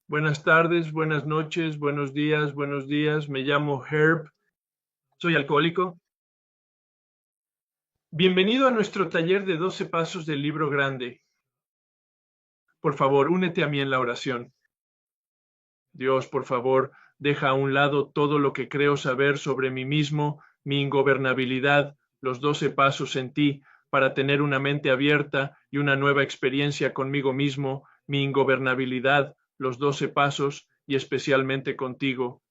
Buenas tardes, buenas noches, buenos días, buenos días. Me llamo Herb, soy alcohólico. Bienvenido a nuestro taller de 12 pasos del libro grande. Por favor, únete a mí en la oración. Dios, por favor, deja a un lado todo lo que creo saber sobre mí mismo, mi ingobernabilidad, los 12 pasos en ti, para tener una mente abierta y una nueva experiencia conmigo mismo, mi ingobernabilidad, los 12 pasos y especialmente contigo.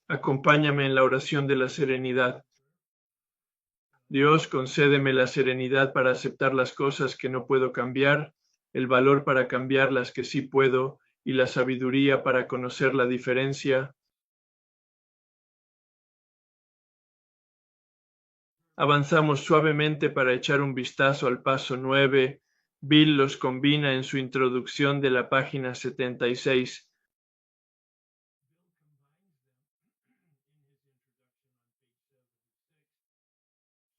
Acompáñame en la oración de la serenidad. Dios, concédeme la serenidad para aceptar las cosas que no puedo cambiar, el valor para cambiar las que sí puedo y la sabiduría para conocer la diferencia. Avanzamos suavemente para echar un vistazo al paso 9. Bill los combina en su introducción de la página 76.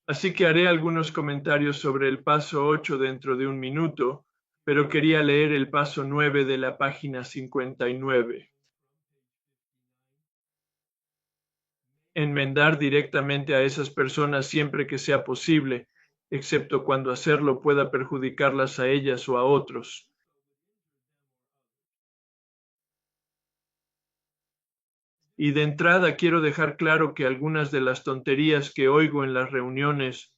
Así que haré algunos comentarios sobre el paso 8 dentro de un minuto, pero quería leer el paso 9 de la página 59. Enmendar directamente a esas personas siempre que sea posible, excepto cuando hacerlo pueda perjudicarlas a ellas o a otros. Y de entrada quiero dejar claro que algunas de las tonterías que oigo en las reuniones,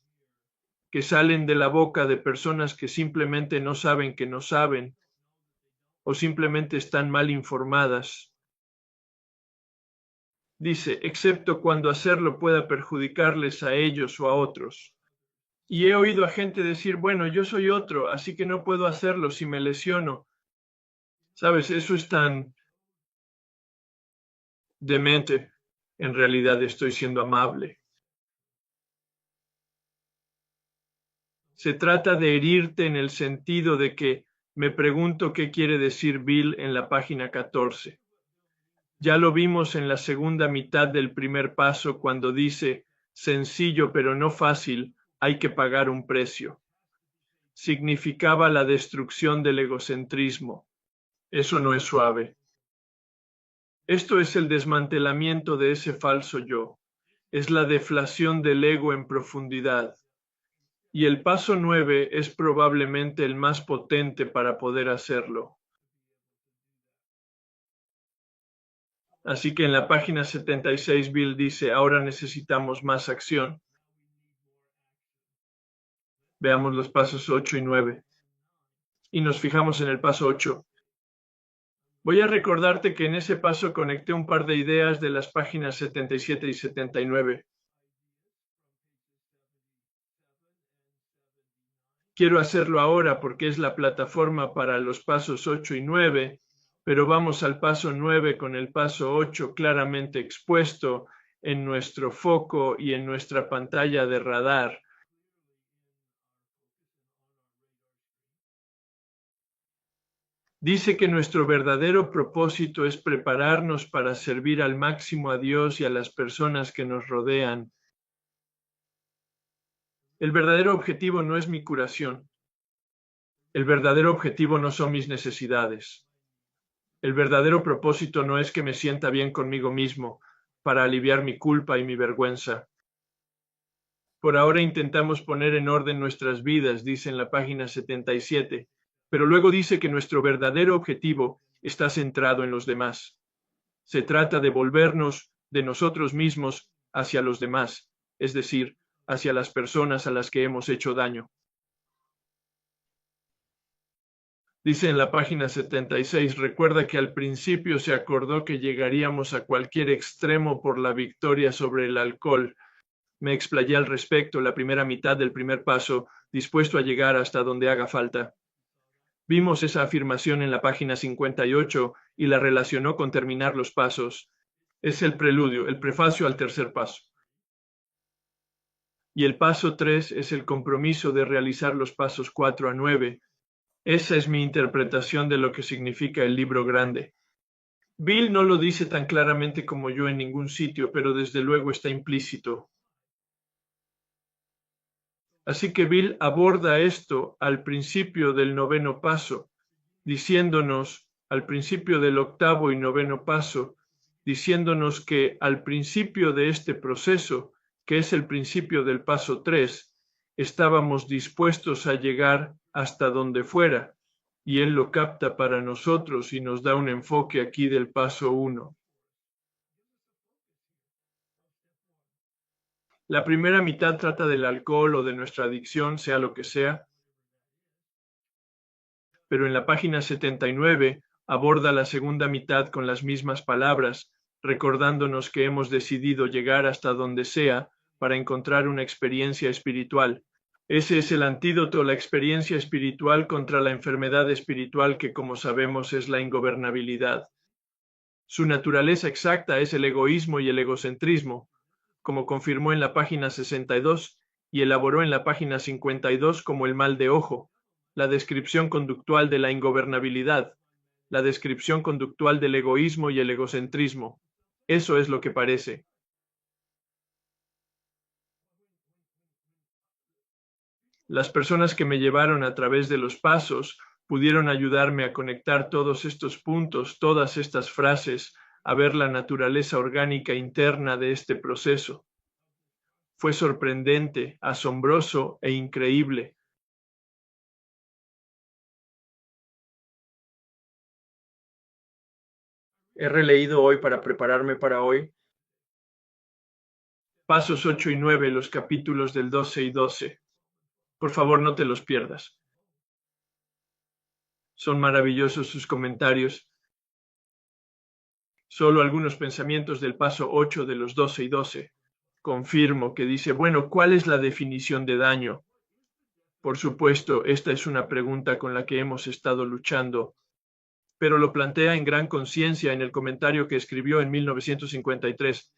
que salen de la boca de personas que simplemente no saben que no saben, o simplemente están mal informadas, dice, excepto cuando hacerlo pueda perjudicarles a ellos o a otros. Y he oído a gente decir, bueno, yo soy otro, así que no puedo hacerlo si me lesiono. Sabes, eso es tan demente. En realidad estoy siendo amable. Se trata de herirte en el sentido de que me pregunto qué quiere decir Bill en la página 14. Ya lo vimos en la segunda mitad del primer paso cuando dice, sencillo pero no fácil, hay que pagar un precio. Significaba la destrucción del egocentrismo. Eso no es suave. Esto es el desmantelamiento de ese falso yo. Es la deflación del ego en profundidad. Y el paso 9 es probablemente el más potente para poder hacerlo. Así que en la página 76 Bill dice, ahora necesitamos más acción. Veamos los pasos 8 y 9. Y nos fijamos en el paso 8. Voy a recordarte que en ese paso conecté un par de ideas de las páginas 77 y 79. Quiero hacerlo ahora porque es la plataforma para los pasos 8 y 9, pero vamos al paso 9 con el paso 8 claramente expuesto en nuestro foco y en nuestra pantalla de radar. Dice que nuestro verdadero propósito es prepararnos para servir al máximo a Dios y a las personas que nos rodean. El verdadero objetivo no es mi curación. El verdadero objetivo no son mis necesidades. El verdadero propósito no es que me sienta bien conmigo mismo para aliviar mi culpa y mi vergüenza. Por ahora intentamos poner en orden nuestras vidas, dice en la página 77, pero luego dice que nuestro verdadero objetivo está centrado en los demás. Se trata de volvernos de nosotros mismos hacia los demás, es decir, hacia las personas a las que hemos hecho daño. Dice en la página 76, recuerda que al principio se acordó que llegaríamos a cualquier extremo por la victoria sobre el alcohol. Me explayé al respecto la primera mitad del primer paso, dispuesto a llegar hasta donde haga falta. Vimos esa afirmación en la página 58 y la relacionó con terminar los pasos. Es el preludio, el prefacio al tercer paso. Y el paso 3 es el compromiso de realizar los pasos 4 a 9. Esa es mi interpretación de lo que significa el libro grande. Bill no lo dice tan claramente como yo en ningún sitio, pero desde luego está implícito. Así que Bill aborda esto al principio del noveno paso, diciéndonos, al principio del octavo y noveno paso, diciéndonos que al principio de este proceso, que es el principio del paso 3, estábamos dispuestos a llegar hasta donde fuera, y Él lo capta para nosotros y nos da un enfoque aquí del paso 1. La primera mitad trata del alcohol o de nuestra adicción, sea lo que sea, pero en la página 79 aborda la segunda mitad con las mismas palabras, recordándonos que hemos decidido llegar hasta donde sea para encontrar una experiencia espiritual. Ese es el antídoto, la experiencia espiritual contra la enfermedad espiritual que, como sabemos, es la ingobernabilidad. Su naturaleza exacta es el egoísmo y el egocentrismo, como confirmó en la página 62 y elaboró en la página 52 como el mal de ojo, la descripción conductual de la ingobernabilidad, la descripción conductual del egoísmo y el egocentrismo. Eso es lo que parece. Las personas que me llevaron a través de los pasos pudieron ayudarme a conectar todos estos puntos, todas estas frases, a ver la naturaleza orgánica interna de este proceso. Fue sorprendente, asombroso e increíble. He releído hoy para prepararme para hoy pasos 8 y 9, los capítulos del 12 y 12. Por favor, no te los pierdas. Son maravillosos sus comentarios. Solo algunos pensamientos del paso 8 de los 12 y 12. Confirmo que dice, bueno, ¿cuál es la definición de daño? Por supuesto, esta es una pregunta con la que hemos estado luchando, pero lo plantea en gran conciencia en el comentario que escribió en 1953.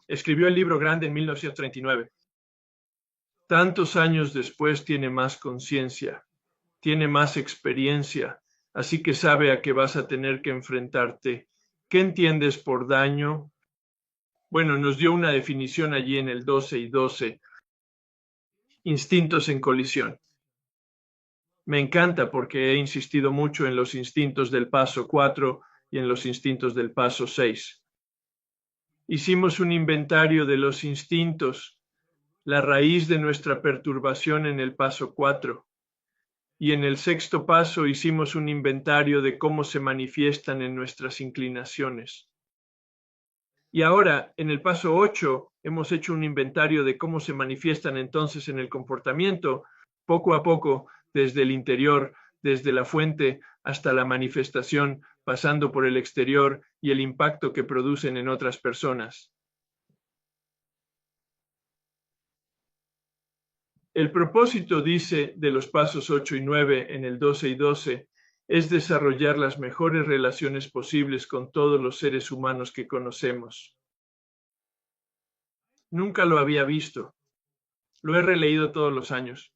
Escribió el libro grande en 1939. Tantos años después tiene más conciencia, tiene más experiencia, así que sabe a qué vas a tener que enfrentarte. ¿Qué entiendes por daño? Bueno, nos dio una definición allí en el 12 y 12. Instintos en colisión. Me encanta porque he insistido mucho en los instintos del paso 4 y en los instintos del paso 6. Hicimos un inventario de los instintos, la raíz de nuestra perturbación en el paso 4. Y en el sexto paso hicimos un inventario de cómo se manifiestan en nuestras inclinaciones. Y ahora, en el paso 8, hemos hecho un inventario de cómo se manifiestan entonces en el comportamiento, poco a poco, desde el interior, desde la fuente hasta la manifestación, pasando por el exterior y el impacto que producen en otras personas. El propósito, dice, de los pasos 8 y 9 en el 12 y 12 es desarrollar las mejores relaciones posibles con todos los seres humanos que conocemos. Nunca lo había visto. Lo he releído todos los años.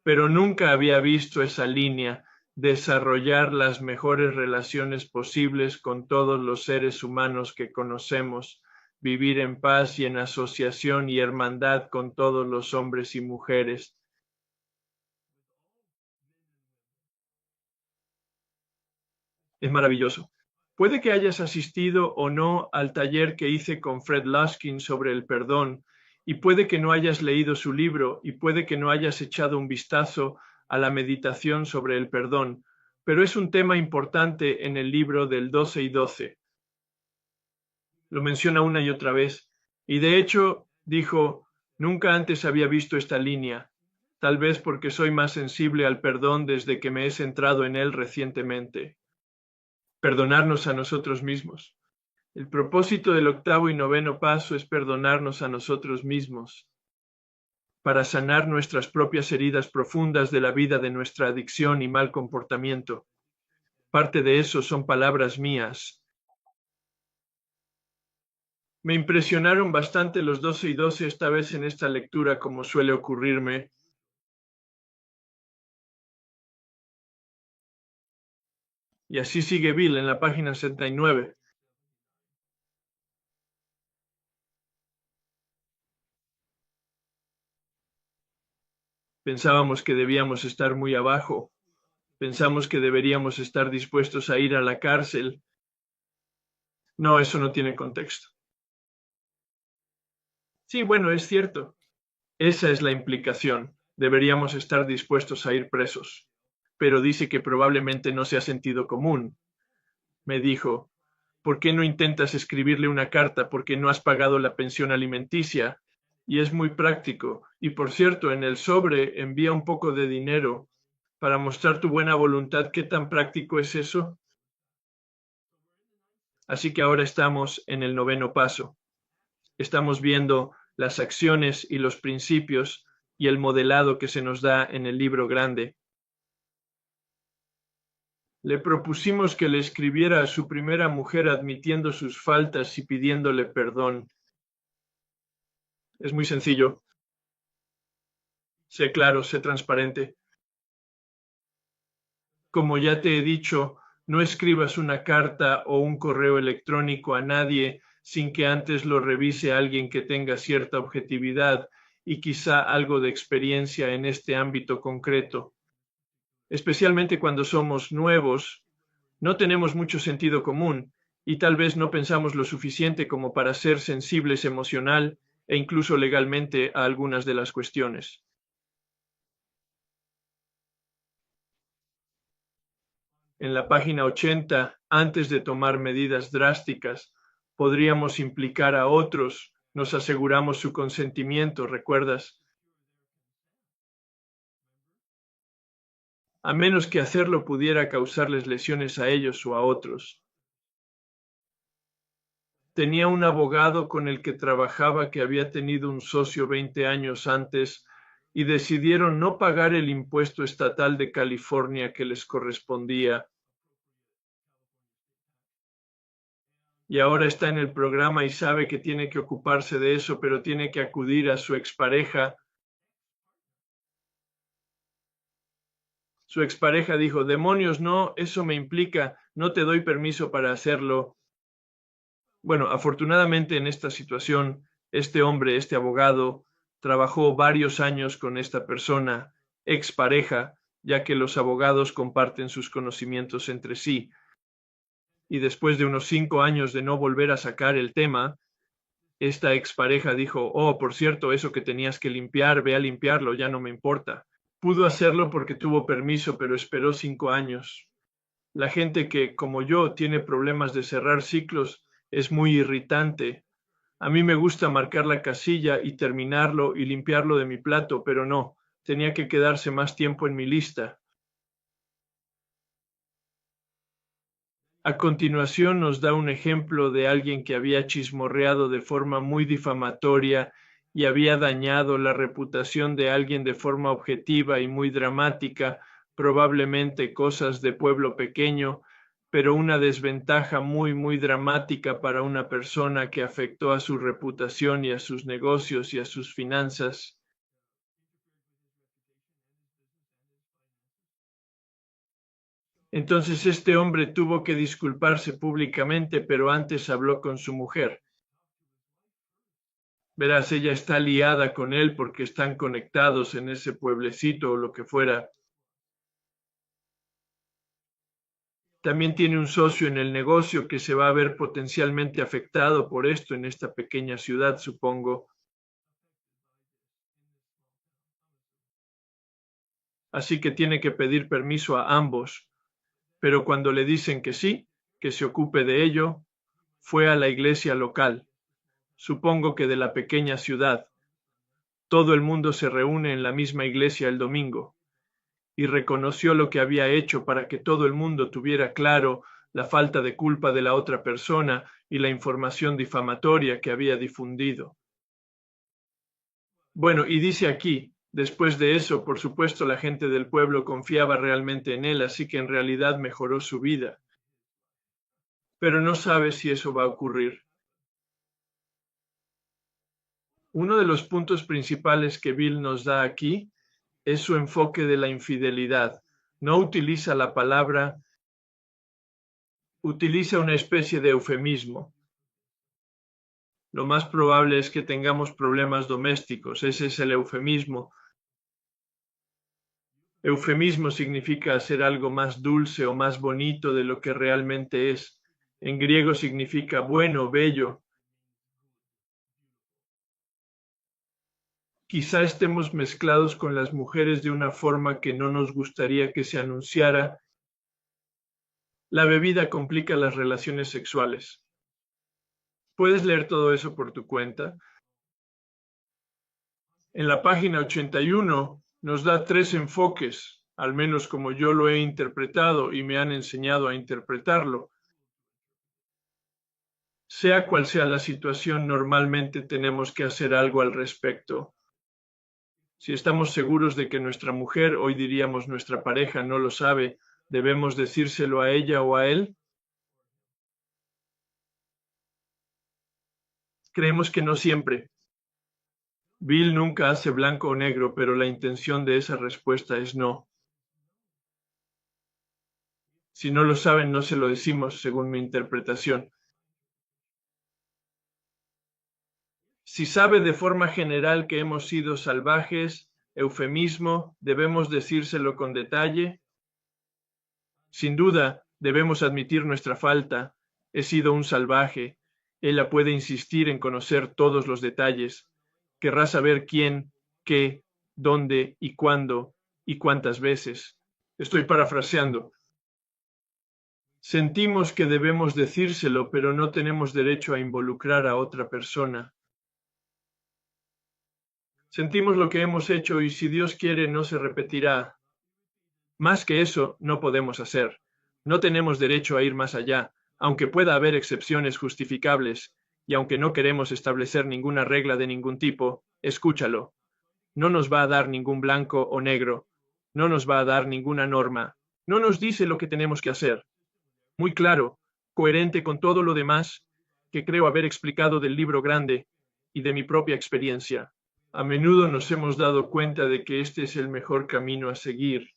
Pero nunca había visto esa línea, desarrollar las mejores relaciones posibles con todos los seres humanos que conocemos, vivir en paz y en asociación y hermandad con todos los hombres y mujeres. Es maravilloso. Puede que hayas asistido o no al taller que hice con Fred Luskin sobre el perdón, y puede que no hayas leído su libro, y puede que no hayas echado un vistazo a la meditación sobre el perdón, pero es un tema importante en el libro del 12 y 12. Lo menciona una y otra vez, y de hecho dijo, nunca antes había visto esta línea, tal vez porque soy más sensible al perdón desde que me he centrado en él recientemente. Perdonarnos a nosotros mismos. El propósito del octavo y noveno paso es perdonarnos a nosotros mismos para sanar nuestras propias heridas profundas de la vida de nuestra adicción y mal comportamiento. Parte de eso son palabras mías. Me impresionaron bastante los 12 y 12 esta vez en esta lectura, como suele ocurrirme. Y así sigue Bill en la página 69. Pensábamos que debíamos estar muy abajo. Pensamos que deberíamos estar dispuestos a ir a la cárcel. No, eso no tiene contexto. Sí, bueno, es cierto. Esa es la implicación. Deberíamos estar dispuestos a ir presos. Pero dice que probablemente no sea sentido común. Me dijo, ¿por qué no intentas escribirle una carta porque no has pagado la pensión alimenticia? Y es muy práctico. Y por cierto, en el sobre envía un poco de dinero para mostrar tu buena voluntad. ¿Qué tan práctico es eso? Así que ahora estamos en el 9º paso. Estamos viendo las acciones y los principios y el modelado que se nos da en el libro grande. Le propusimos que le escribiera a su primera mujer admitiendo sus faltas y pidiéndole perdón. Es muy sencillo. Sé claro, sé transparente. Como ya te he dicho, no escribas una carta o un correo electrónico a nadie sin que antes lo revise alguien que tenga cierta objetividad y quizá algo de experiencia en este ámbito concreto. Especialmente cuando somos nuevos, no tenemos mucho sentido común y tal vez no pensamos lo suficiente como para ser sensibles emocional e incluso legalmente a algunas de las cuestiones. En la página 80, antes de tomar medidas drásticas, podríamos implicar a otros, nos aseguramos su consentimiento, ¿recuerdas? A menos que hacerlo pudiera causarles lesiones a ellos o a otros. Tenía un abogado con el que trabajaba que había tenido un socio 20 años antes y decidieron no pagar el impuesto estatal de California que les correspondía. Y ahora está en el programa y sabe que tiene que ocuparse de eso, pero tiene que acudir a su expareja. Su expareja dijo, demonios, no, eso me implica, no te doy permiso para hacerlo. Bueno, afortunadamente en esta situación, este hombre, este abogado, trabajó varios años con esta persona, expareja, ya que los abogados comparten sus conocimientos entre sí. Y después de unos 5 años de no volver a sacar el tema, esta expareja dijo, oh, por cierto, eso que tenías que limpiar, ve a limpiarlo, ya no me importa. Pudo hacerlo porque tuvo permiso, pero esperó 5 años. La gente que, como yo, tiene problemas de cerrar ciclos es muy irritante. A mí me gusta marcar la casilla y terminarlo y limpiarlo de mi plato, pero no, tenía que quedarse más tiempo en mi lista. A continuación nos da un ejemplo de alguien que había chismorreado de forma muy difamatoria y había dañado la reputación de alguien de forma objetiva y muy dramática, probablemente cosas de pueblo pequeño, pero una desventaja muy dramática para una persona que afectó a su reputación y a sus negocios y a sus finanzas. Entonces este hombre tuvo que disculparse públicamente, pero antes habló con su mujer. Verás, ella está liada con él porque están conectados en ese pueblecito o lo que fuera. También tiene un socio en el negocio que se va a ver potencialmente afectado por esto en esta pequeña ciudad, supongo. Así que tiene que pedir permiso a ambos. Pero cuando le dicen que sí, que se ocupe de ello, fue a la iglesia local, supongo que de la pequeña ciudad. Todo el mundo se reúne en la misma iglesia el domingo, y reconoció lo que había hecho para que todo el mundo tuviera claro la falta de culpa de la otra persona y la información difamatoria que había difundido. Bueno, y dice aquí, Después de eso, por supuesto, la gente del pueblo confiaba realmente en él, así que en realidad mejoró su vida. Pero no sabe si eso va a ocurrir. Uno de los puntos principales que Bill nos da aquí es su enfoque de la infidelidad. No utiliza la palabra, utiliza una especie de eufemismo. Lo más probable es que tengamos problemas domésticos. Ese es el eufemismo. Eufemismo significa hacer algo más dulce o más bonito de lo que realmente es. En griego significa bueno, bello. Quizá estemos mezclados con las mujeres de una forma que no nos gustaría que se anunciara. La bebida complica las relaciones sexuales. Puedes leer todo eso por tu cuenta. En la página 81 nos da 3 enfoques, al menos como yo lo he interpretado y me han enseñado a interpretarlo. Sea cual sea la situación, normalmente tenemos que hacer algo al respecto. Si estamos seguros de que nuestra mujer, hoy diríamos nuestra pareja, no lo sabe, ¿debemos decírselo a ella o a él? Creemos que no siempre. Bill nunca hace blanco o negro, pero la intención de esa respuesta es no. Si no lo saben, no se lo decimos, según mi interpretación. Si sabe de forma general que hemos sido salvajes, eufemismo, debemos decírselo con detalle. Sin duda, debemos admitir nuestra falta. He sido un salvaje. Ella puede insistir en conocer todos los detalles. Querrá saber quién, qué, dónde y cuándo y cuántas veces. Estoy parafraseando. Sentimos que debemos decírselo, pero no tenemos derecho a involucrar a otra persona. Sentimos lo que hemos hecho y si Dios quiere no se repetirá. Más que eso, no podemos hacer. No tenemos derecho a ir más allá, aunque pueda haber excepciones justificables, y aunque no queremos establecer ninguna regla de ningún tipo, escúchalo. No nos va a dar ningún blanco o negro. No nos va a dar ninguna norma. No nos dice lo que tenemos que hacer. Muy claro, coherente con todo lo demás que creo haber explicado del libro grande y de mi propia experiencia. A menudo nos hemos dado cuenta de que este es el mejor camino a seguir.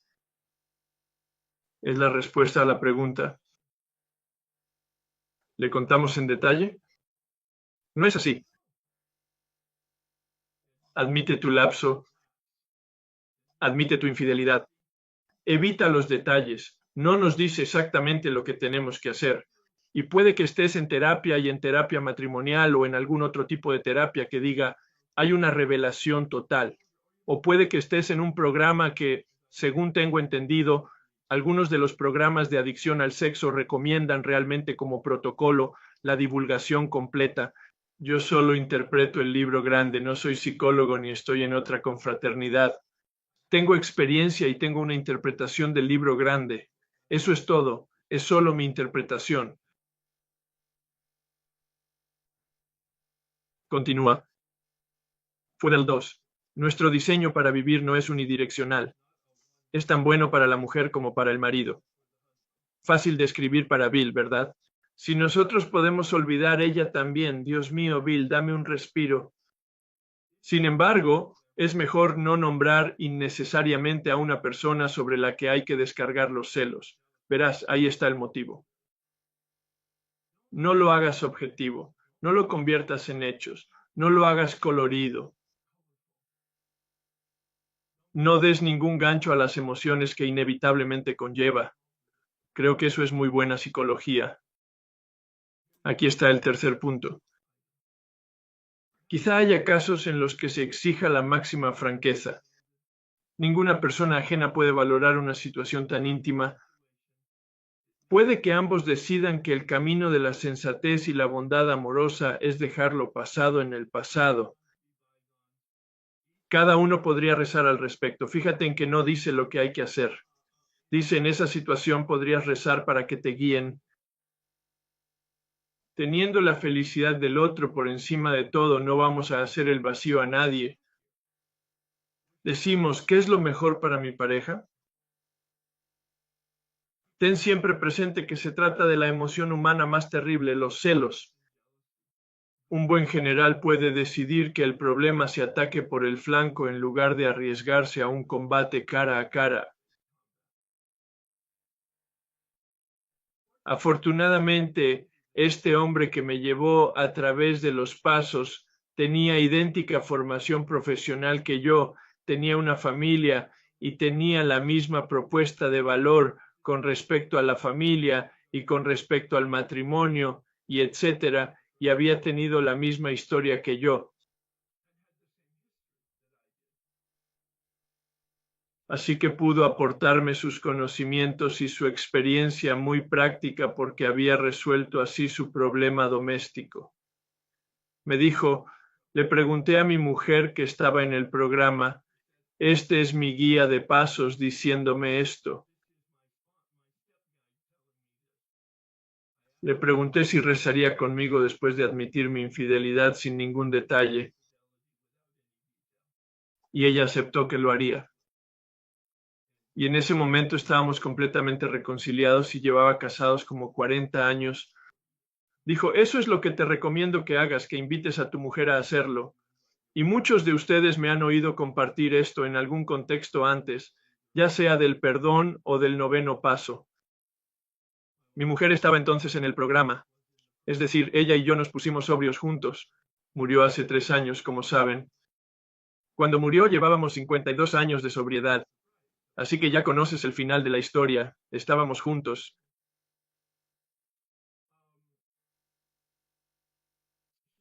Es la respuesta a la pregunta. ¿Le contamos en detalle? No es así. Admite tu lapso, admite tu infidelidad. Evita los detalles. No nos dice exactamente lo que tenemos que hacer. Y puede que estés en terapia y en terapia matrimonial o en algún otro tipo de terapia que diga, hay una revelación total. O puede que estés en un programa que, según tengo entendido, algunos de los programas de adicción al sexo recomiendan realmente como protocolo la divulgación completa. Yo solo interpreto el libro grande, no soy psicólogo ni estoy en otra confraternidad. Tengo experiencia y tengo una interpretación del libro grande. Eso es todo, es solo mi interpretación. Continúa. Fuera el 2. Nuestro diseño para vivir no es unidireccional. Es tan bueno para la mujer como para el marido. Fácil de escribir para Bill, ¿verdad? Si nosotros podemos olvidar ella también, Dios mío, Bill, dame un respiro. Sin embargo, es mejor no nombrar innecesariamente a una persona sobre la que hay que descargar los celos. Verás, ahí está el motivo. No lo hagas objetivo, no lo conviertas en hechos, no lo hagas colorido. No des ningún gancho a las emociones que inevitablemente conlleva. Creo que eso es muy buena psicología. Aquí está el tercer punto. Quizá haya casos en los que se exija la máxima franqueza. Ninguna persona ajena puede valorar una situación tan íntima. Puede que ambos decidan que el camino de la sensatez y la bondad amorosa es dejar lo pasado en el pasado. Cada uno podría rezar al respecto. Fíjate en que no dice lo que hay que hacer. Dice, en esa situación podrías rezar para que te guíen. Teniendo la felicidad del otro por encima de todo, no vamos a hacer el vacío a nadie. decimos, ¿qué es lo mejor para mi pareja? Ten siempre presente que se trata de la emoción humana más terrible, los celos. Un buen general puede decidir que el problema se ataque por el flanco en lugar de arriesgarse a un combate cara a cara. Afortunadamente, este hombre que me llevó a través de los pasos tenía idéntica formación profesional que yo, tenía una familia y tenía la misma propuesta de valor con respecto a la familia y con respecto al matrimonio y etcétera, y había tenido la misma historia que yo. Así que pudo aportarme sus conocimientos y su experiencia muy práctica porque había resuelto así su problema doméstico. Me dijo, le pregunté a mi mujer que estaba en el programa, este es mi guía de pasos diciéndome esto. Le pregunté si rezaría conmigo después de admitir mi infidelidad sin ningún detalle, y ella aceptó que lo haría. Y en ese momento estábamos completamente reconciliados y llevaba casados como 40 años. Dijo, eso es lo que te recomiendo que hagas, que invites a tu mujer a hacerlo. Y muchos de ustedes me han oído compartir esto en algún contexto antes, ya sea del perdón o del noveno paso. Mi mujer estaba entonces en el programa, es decir, ella y yo nos pusimos sobrios juntos. Murió hace 3 años, como saben. Cuando murió llevábamos 52 años de sobriedad, así que ya conoces el final de la historia, estábamos juntos.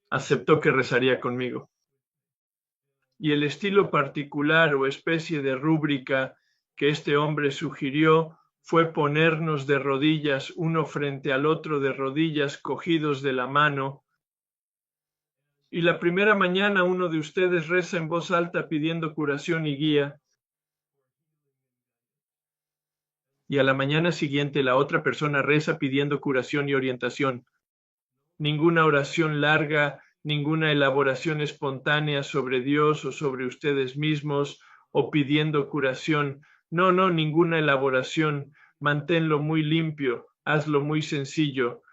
Aceptó que rezaría conmigo. Y el estilo particular o especie de rúbrica que este hombre sugirió fue ponernos de rodillas uno frente al otro de rodillas cogidos de la mano. Y la primera mañana uno de ustedes reza en voz alta pidiendo curación y guía. Y a la mañana siguiente la otra persona reza pidiendo curación y orientación. Ninguna oración larga, ninguna elaboración espontánea sobre Dios o sobre ustedes mismos o pidiendo curación. No, ninguna elaboración. Manténlo muy limpio, hazlo muy sencillo.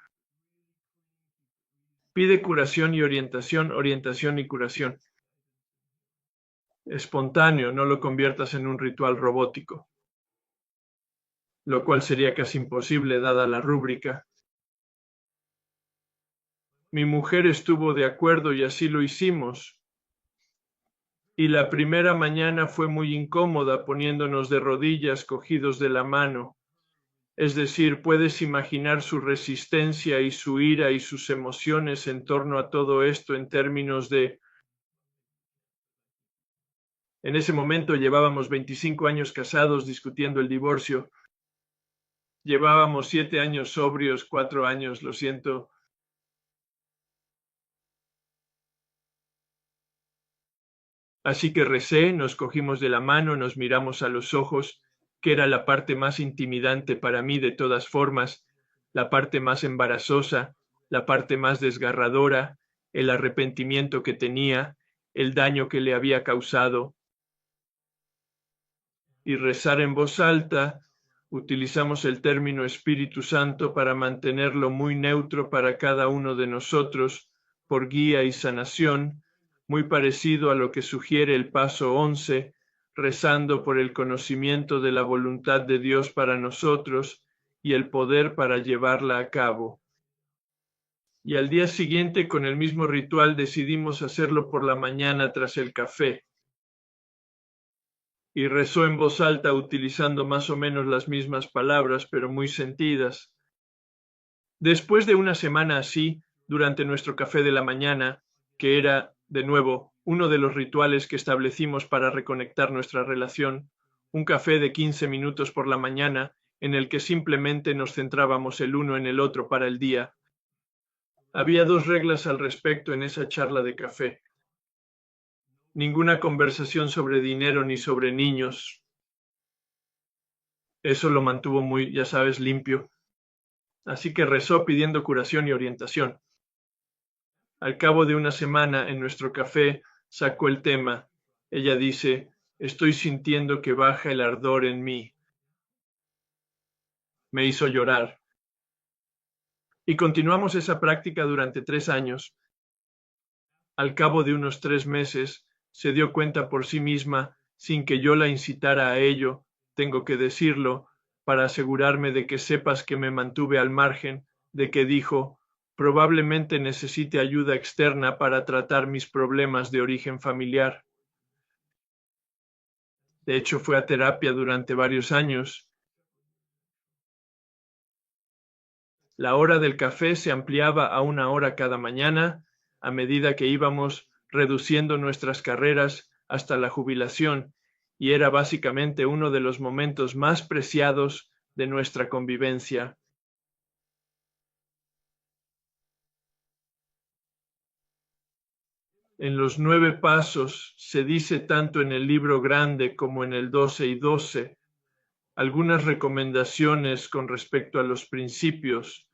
Pide curación y orientación, orientación y curación. Espontáneo, no lo conviertas en un ritual robótico, lo cual sería casi imposible dada la rúbrica. Mi mujer estuvo de acuerdo y así lo hicimos. Y la primera mañana fue muy incómoda poniéndonos de rodillas cogidos de la mano. Es decir, puedes imaginar su resistencia y su ira y sus emociones en torno a todo esto en términos de... En ese momento llevábamos 25 años casados discutiendo el divorcio. Llevábamos 7 años sobrios, 4 años, lo siento. Así que recé, nos cogimos de la mano, nos miramos a los ojos, que era la parte más intimidante para mí de todas formas, la parte más embarazosa, la parte más desgarradora, el arrepentimiento que tenía, el daño que le había causado. Y rezar en voz alta, utilizamos el término Espíritu Santo para mantenerlo muy neutro para cada uno de nosotros, por guía y sanación, muy parecido a lo que sugiere el paso 11, rezando por el conocimiento de la voluntad de Dios para nosotros y el poder para llevarla a cabo. Y al día siguiente, con el mismo ritual, decidimos hacerlo por la mañana tras el café. Y rezó en voz alta utilizando más o menos las mismas palabras, pero muy sentidas. Después de una semana así, durante nuestro café de la mañana, que era, de nuevo, uno de los rituales que establecimos para reconectar nuestra relación, un café de 15 minutos por la mañana, en el que simplemente nos centrábamos el uno en el otro para el día. Había 2 reglas al respecto en esa charla de café. Ninguna conversación sobre dinero ni sobre niños. Eso lo mantuvo muy, ya sabes, limpio. Así que rezó pidiendo curación y orientación. Al cabo de una semana, en nuestro café, sacó el tema. Ella dice, Estoy sintiendo que baja el ardor en mí. Me hizo llorar. Y continuamos esa práctica durante 3 años. Al cabo de unos 3 meses, se dio cuenta por sí misma, sin que yo la incitara a ello, tengo que decirlo, para asegurarme de que sepas que me mantuve al margen, de que dijo, probablemente necesite ayuda externa para tratar mis problemas de origen familiar. De hecho, fue a terapia durante varios años. La hora del café se ampliaba a 1 hora cada mañana a medida que íbamos reduciendo nuestras carreras hasta la jubilación, y era básicamente uno de los momentos más preciados de nuestra convivencia. En los 9 pasos se dice tanto en el libro grande como en el 12 y 12 algunas recomendaciones con respecto a los principios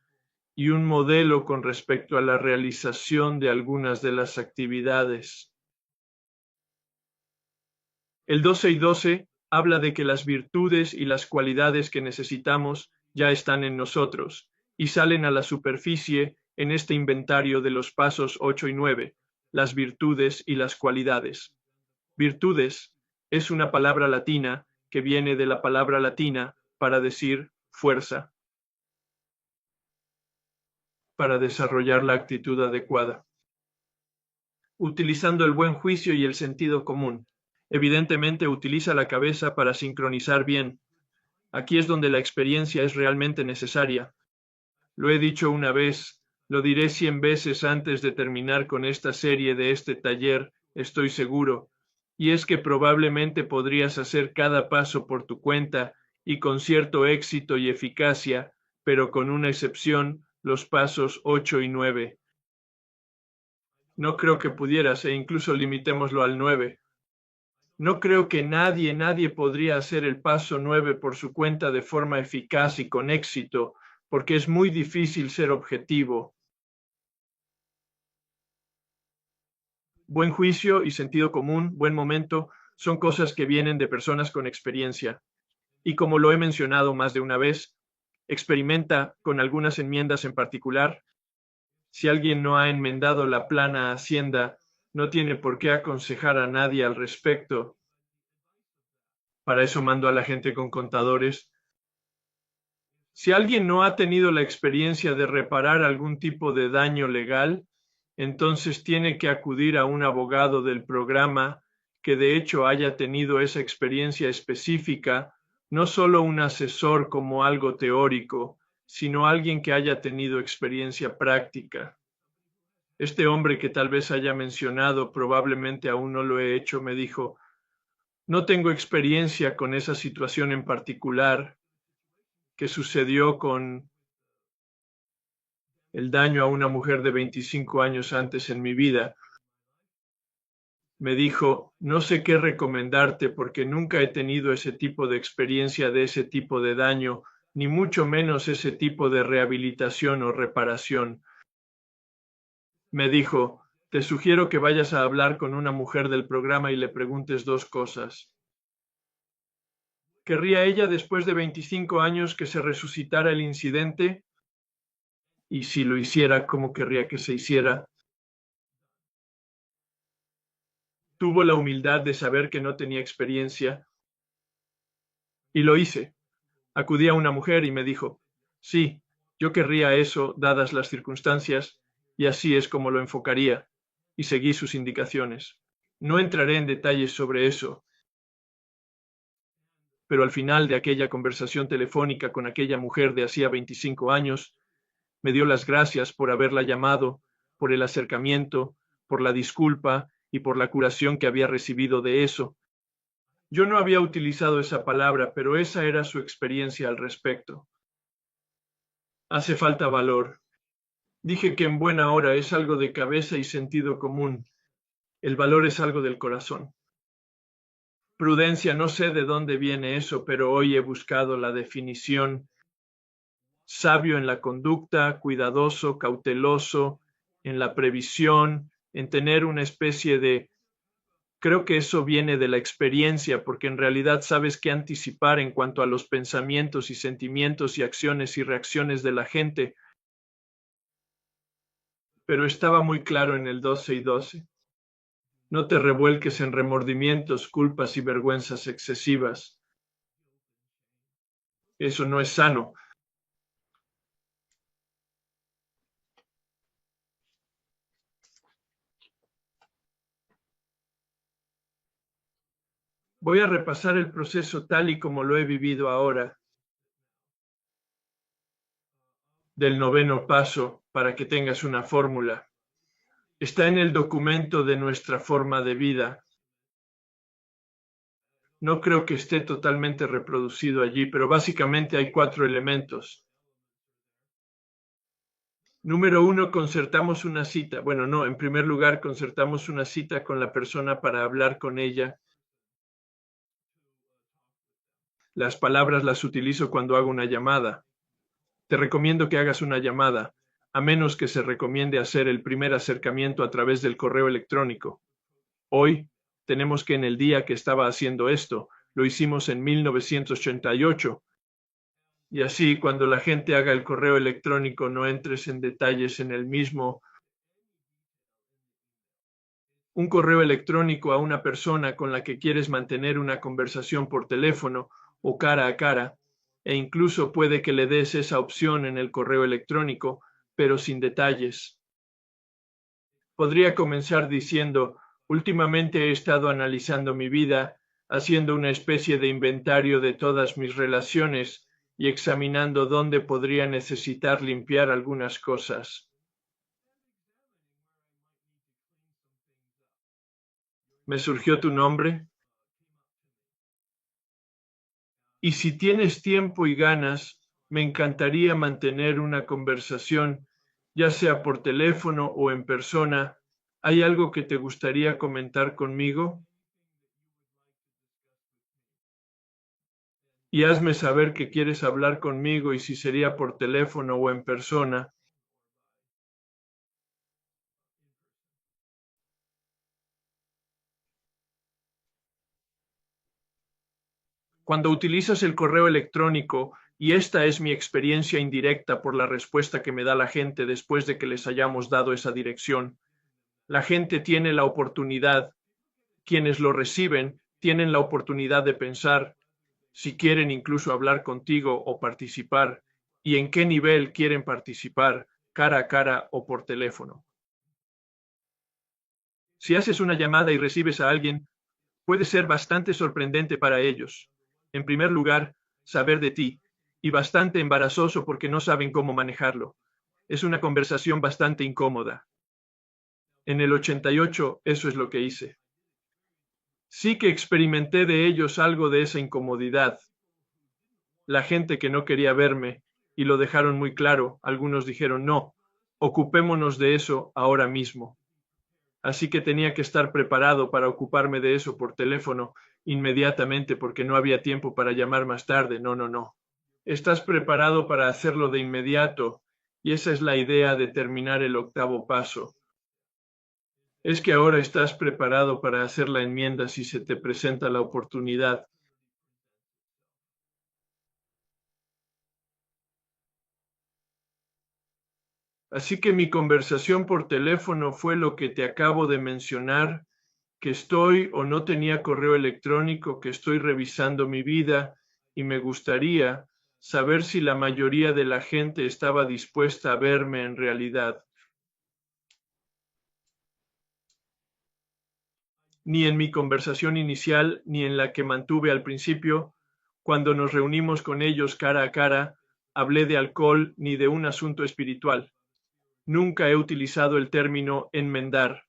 y un modelo con respecto a la realización de algunas de las actividades. El 12 y 12 habla de que las virtudes y las cualidades que necesitamos ya están en nosotros y salen a la superficie en este inventario de los pasos 8 y 9, las virtudes y las cualidades. Virtudes es una palabra latina que viene de la palabra latina para decir fuerza, para desarrollar la actitud adecuada, utilizando el buen juicio y el sentido común. Evidentemente utiliza la cabeza para sincronizar bien. Aquí es donde la experiencia es realmente necesaria. Lo he dicho una vez, lo diré 100 veces antes de terminar con esta serie de este taller, estoy seguro, y es que probablemente podrías hacer cada paso por tu cuenta y con cierto éxito y eficacia, pero con una excepción, los pasos 8 y 9. No creo que pudieras, e incluso limitémoslo al 9. No creo que nadie podría hacer el paso 9 por su cuenta de forma eficaz y con éxito, porque es muy difícil ser objetivo. Buen juicio y sentido común, buen momento, son cosas que vienen de personas con experiencia. Y como lo he mencionado más de una vez, experimenta con algunas enmiendas en particular. Si alguien no ha enmendado la plana Hacienda, no tiene por qué aconsejar a nadie al respecto. Para eso mando a la gente con contadores. Si alguien no ha tenido la experiencia de reparar algún tipo de daño legal, entonces tiene que acudir a un abogado del programa que de hecho haya tenido esa experiencia específica, no solo un asesor como algo teórico, sino alguien que haya tenido experiencia práctica. Este hombre que tal vez haya mencionado, probablemente aún no lo he hecho, me dijo, no tengo experiencia con esa situación en particular que sucedió con el daño a una mujer de 25 años antes en mi vida. Me dijo, no sé qué recomendarte porque nunca he tenido ese tipo de experiencia de ese tipo de daño, ni mucho menos ese tipo de rehabilitación o reparación. Me dijo, te sugiero que vayas a hablar con una mujer del programa y le preguntes 2 cosas. ¿Querría ella después de 25 años que se resucitara el incidente? Y si lo hiciera, ¿cómo querría que se hiciera? Tuvo la humildad de saber que no tenía experiencia y lo hice. Acudí a una mujer y me dijo, sí, yo querría eso dadas las circunstancias y así es como lo enfocaría, y seguí sus indicaciones. No entraré en detalles sobre eso, pero al final de aquella conversación telefónica con aquella mujer de hacía 25 años, me dio las gracias por haberla llamado, por el acercamiento, por la disculpa y por la curación que había recibido de eso. Yo no había utilizado esa palabra, pero esa era su experiencia al respecto. Hace falta valor. Dije que en buena hora es algo de cabeza y sentido común. El valor es algo del corazón. Prudencia, no sé de dónde viene eso, pero hoy he buscado la definición. Sabio en la conducta, cuidadoso, cauteloso, en la previsión, en tener una especie de Creo que eso viene de la experiencia, porque en realidad sabes qué anticipar en cuanto a los pensamientos y sentimientos y acciones y reacciones de la gente, pero estaba muy claro en el 12 y 12. No te revuelques en remordimientos, culpas y vergüenzas excesivas. Eso no es sano. Voy a repasar el proceso tal y como lo he vivido ahora, del noveno paso, para que tengas una fórmula. Está en el documento de nuestra forma de vida. No creo que esté totalmente reproducido allí, pero básicamente hay 4 elementos. Número 1, concertamos una cita. Bueno, no, en primer lugar, concertamos una cita con la persona para hablar con ella. Las palabras las utilizo cuando hago una llamada. Te recomiendo que hagas una llamada, a menos que se recomiende hacer el primer acercamiento a través del correo electrónico. Hoy, tenemos que en el día que estaba haciendo esto, lo hicimos en 1988. Y así, cuando la gente haga el correo electrónico, no entres en detalles en el mismo. Un correo electrónico a una persona con la que quieres mantener una conversación por teléfono o cara a cara, e incluso puede que le des esa opción en el correo electrónico, pero sin detalles. Podría comenzar diciendo, últimamente he estado analizando mi vida, haciendo una especie de inventario de todas mis relaciones y examinando dónde podría necesitar limpiar algunas cosas. ¿Me surgió tu nombre? Y si tienes tiempo y ganas, me encantaría mantener una conversación, ya sea por teléfono o en persona. ¿Hay algo que te gustaría comentar conmigo? Y hazme saber que quieres hablar conmigo y si sería por teléfono o en persona. Cuando utilizas el correo electrónico, y esta es mi experiencia indirecta por la respuesta que me da la gente después de que les hayamos dado esa dirección, la gente tiene la oportunidad, quienes lo reciben, tienen la oportunidad de pensar si quieren incluso hablar contigo o participar, y en qué nivel quieren participar, cara a cara o por teléfono. Si haces una llamada y recibes a alguien, puede ser bastante sorprendente para ellos. En primer lugar, saber de ti, y bastante embarazoso porque no saben cómo manejarlo. Es una conversación bastante incómoda. En el 88 eso es lo que hice. Sí que experimenté de ellos algo de esa incomodidad. La gente que no quería verme, y lo dejaron muy claro, algunos dijeron no, ocupémonos de eso ahora mismo. Así que tenía que estar preparado para ocuparme de eso por teléfono inmediatamente porque no había tiempo para llamar más tarde. No, no, no. Estás preparado para hacerlo de inmediato y esa es la idea de terminar el octavo paso. Es que ahora estás preparado para hacer la enmienda si se te presenta la oportunidad. Así que mi conversación por teléfono fue lo que te acabo de mencionar, que estoy o no tenía correo electrónico, que estoy revisando mi vida y me gustaría saber si la mayoría de la gente estaba dispuesta a verme en realidad. Ni en mi conversación inicial, ni en la que mantuve al principio, cuando nos reunimos con ellos cara a cara, hablé de alcohol ni de un asunto espiritual. Nunca he utilizado el término enmendar.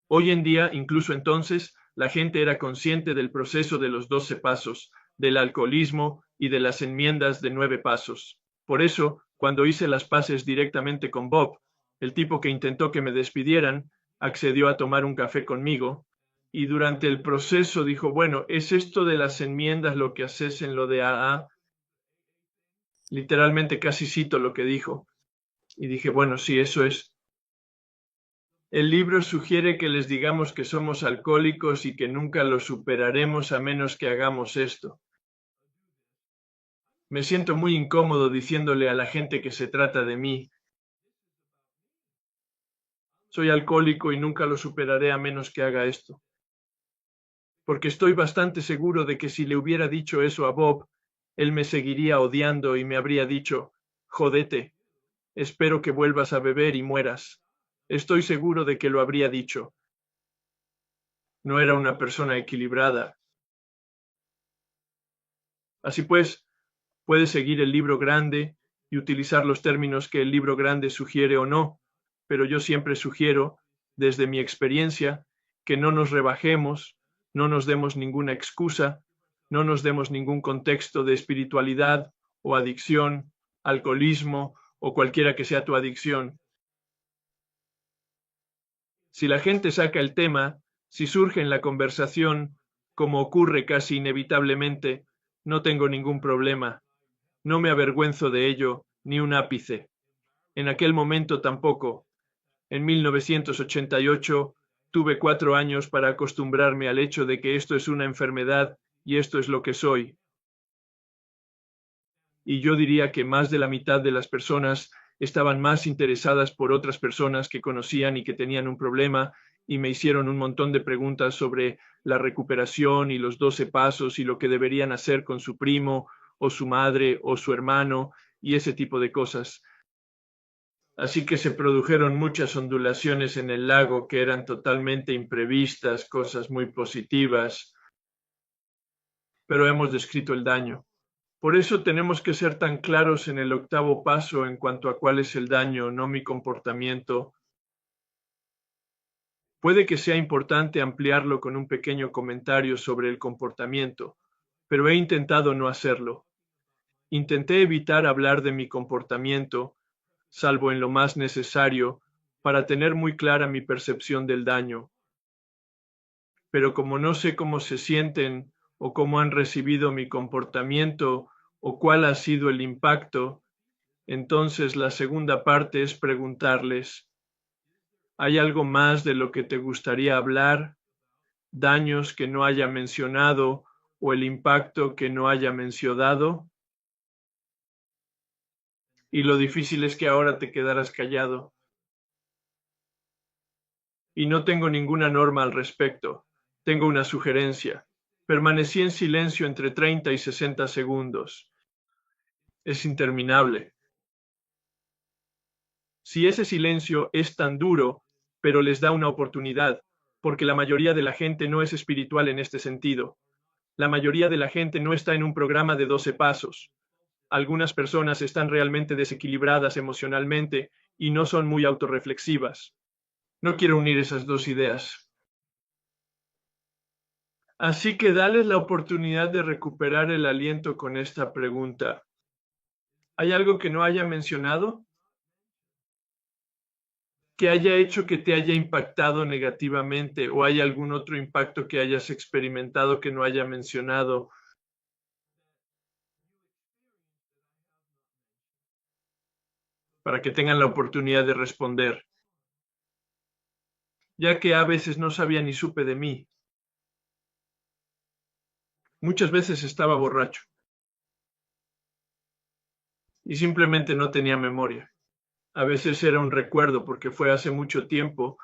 Hoy en día, incluso entonces, la gente era consciente del proceso de los 12 pasos, del alcoholismo y de las enmiendas de 9 pasos. Por eso, cuando hice las paces directamente con Bob, el tipo que intentó que me despidieran, accedió a tomar un café conmigo, y durante el proceso dijo, bueno, ¿es esto de las enmiendas lo que haces en lo de AA? Literalmente casi cito lo que dijo. Y dije, bueno, sí, eso es. El libro sugiere que les digamos que somos alcohólicos y que nunca lo superaremos a menos que hagamos esto. Me siento muy incómodo diciéndole a la gente que se trata de mí. Soy alcohólico y nunca lo superaré a menos que haga esto. Porque estoy bastante seguro de que si le hubiera dicho eso a Bob, él me seguiría odiando y me habría dicho, jódete, espero que vuelvas a beber y mueras. Estoy seguro de que lo habría dicho. No era una persona equilibrada. Así pues, puedes seguir el libro grande y utilizar los términos que el libro grande sugiere o no, pero yo siempre sugiero, desde mi experiencia, que no nos rebajemos, no nos demos ninguna excusa, no nos demos ningún contexto de espiritualidad o adicción, alcoholismo o cualquiera que sea tu adicción. Si la gente saca el tema, si surge en la conversación, como ocurre casi inevitablemente, no tengo ningún problema. No me avergüenzo de ello, ni un ápice. En aquel momento tampoco. En 1988 tuve 4 años para acostumbrarme al hecho de que esto es una enfermedad y esto es lo que soy. Y yo diría que más de la mitad de las personas estaban más interesadas por otras personas que conocían y que tenían un problema y me hicieron un montón de preguntas sobre la recuperación y los 12 pasos y lo que deberían hacer con su primo o su madre o su hermano y ese tipo de cosas. Así que se produjeron muchas ondulaciones en el lago que eran totalmente imprevistas, cosas muy positivas, pero hemos descrito el daño. Por eso tenemos que ser tan claros en el octavo paso en cuanto a cuál es el daño, no mi comportamiento. Puede que sea importante ampliarlo con un pequeño comentario sobre el comportamiento, pero he intentado no hacerlo. Intenté evitar hablar de mi comportamiento, salvo en lo más necesario, para tener muy clara mi percepción del daño. Pero como no sé cómo se sienten o cómo han recibido mi comportamiento o cuál ha sido el impacto, entonces la segunda parte es preguntarles, ¿hay algo más de lo que te gustaría hablar? ¿Daños que no haya mencionado o el impacto que no haya mencionado? Y lo difícil es que ahora te quedaras callado. Y no tengo ninguna norma al respecto. Tengo una sugerencia. Permanecí en silencio entre 30 y 60 segundos. Es interminable. Si ese silencio es tan duro, pero les da una oportunidad, porque la mayoría de la gente no es espiritual en este sentido. La mayoría de la gente no está en un programa de 12 pasos. Algunas personas están realmente desequilibradas emocionalmente y no son muy autorreflexivas. No quiero unir esas dos ideas. Así que dales la oportunidad de recuperar el aliento con esta pregunta. ¿Hay algo que no haya mencionado? ¿Que haya hecho que te haya impactado negativamente o hay algún otro impacto que hayas experimentado que no haya mencionado? Para que tengan la oportunidad de responder. Ya que a veces no sabía ni supe de mí. Muchas veces estaba borracho. Y simplemente no tenía memoria. A veces era un recuerdo porque fue hace mucho tiempo.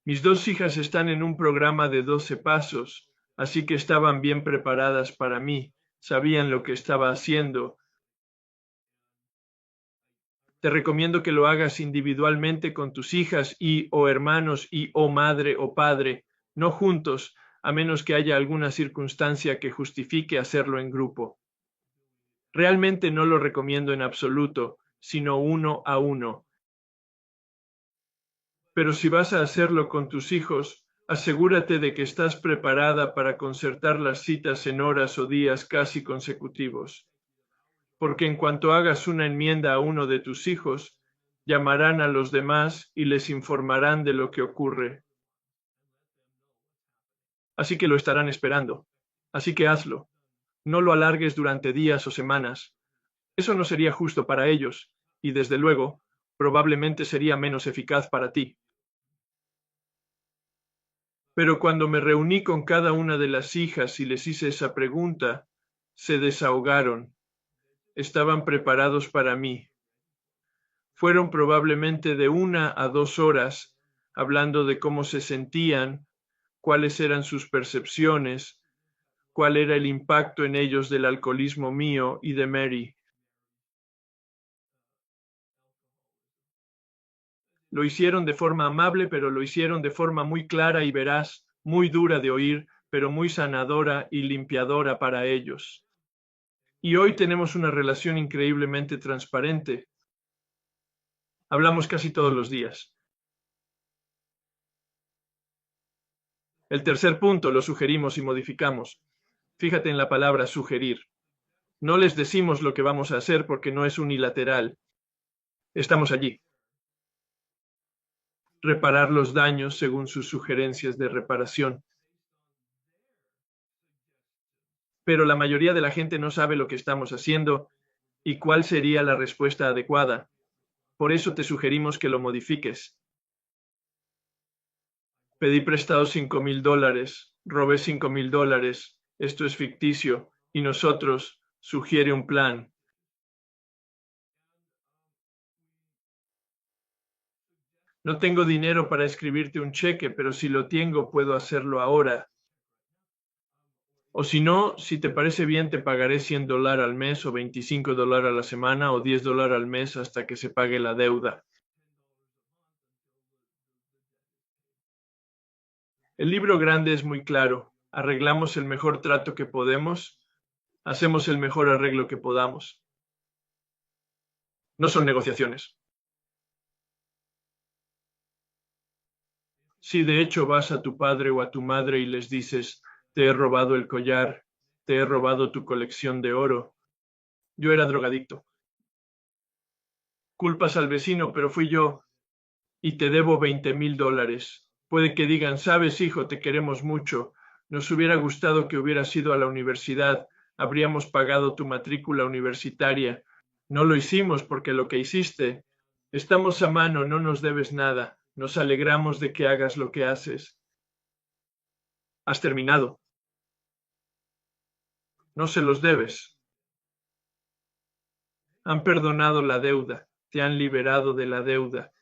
Mis 2 hijas están en un programa de 12 pasos, así que estaban bien preparadas para mí, sabían lo que estaba haciendo. Te recomiendo que lo hagas individualmente con tus hijas y o hermanos y o madre o padre, no juntos, a menos que haya alguna circunstancia que justifique hacerlo en grupo. Realmente no lo recomiendo en absoluto, sino 1 a 1. Pero si vas a hacerlo con tus hijos, asegúrate de que estás preparada para concertar las citas en horas o días casi consecutivos. Porque en cuanto hagas una enmienda a uno de tus hijos, llamarán a los demás y les informarán de lo que ocurre. Así que lo estarán esperando. Así que hazlo. No lo alargues durante días o semanas. Eso no sería justo para ellos. y desde luego, probablemente sería menos eficaz para ti. Pero cuando me reuní con cada una de las hijas y les hice esa pregunta, se desahogaron. Estaban preparados para mí. Fueron probablemente de 1 a 2 horas hablando de cómo se sentían, cuáles eran sus percepciones, cuál era el impacto en ellos del alcoholismo mío y de Mary. Lo hicieron de forma amable, pero lo hicieron de forma muy clara y veraz, muy dura de oír, pero muy sanadora y limpiadora para ellos. Y hoy tenemos una relación increíblemente transparente. Hablamos casi todos los días. El tercer punto lo sugerimos y modificamos. Fíjate en la palabra sugerir. No les decimos lo que vamos a hacer porque no es unilateral. Estamos allí. Reparar los daños según sus sugerencias de reparación. Pero la mayoría de la gente no sabe lo que estamos haciendo y cuál sería la respuesta adecuada. Por eso te sugerimos que lo modifiques. Pedí prestado $5,000, robé $5,000, esto es ficticio, y nosotros sugiere un plan. No tengo dinero para escribirte un cheque, pero si lo tengo puedo hacerlo ahora. O si no, si te parece bien, te pagaré $100 al mes o $25 a la semana o $10 al mes hasta que se pague la deuda. El libro grande es muy claro. Arreglamos el mejor trato que podemos, hacemos el mejor arreglo que podamos. No son negociaciones. Si de hecho vas a tu padre o a tu madre y les dices, te he robado el collar, te he robado tu colección de oro, yo era drogadicto. Culpas al vecino, pero fui yo, y te debo $20,000. Puede que digan, sabes, hijo, te queremos mucho, nos hubiera gustado que hubieras ido a la universidad, habríamos pagado tu matrícula universitaria. No lo hicimos porque lo que hiciste, estamos a mano, no nos debes nada, nos alegramos de que hagas lo que haces. Has terminado. No se los debes. Han perdonado la deuda, te han liberado de la deuda.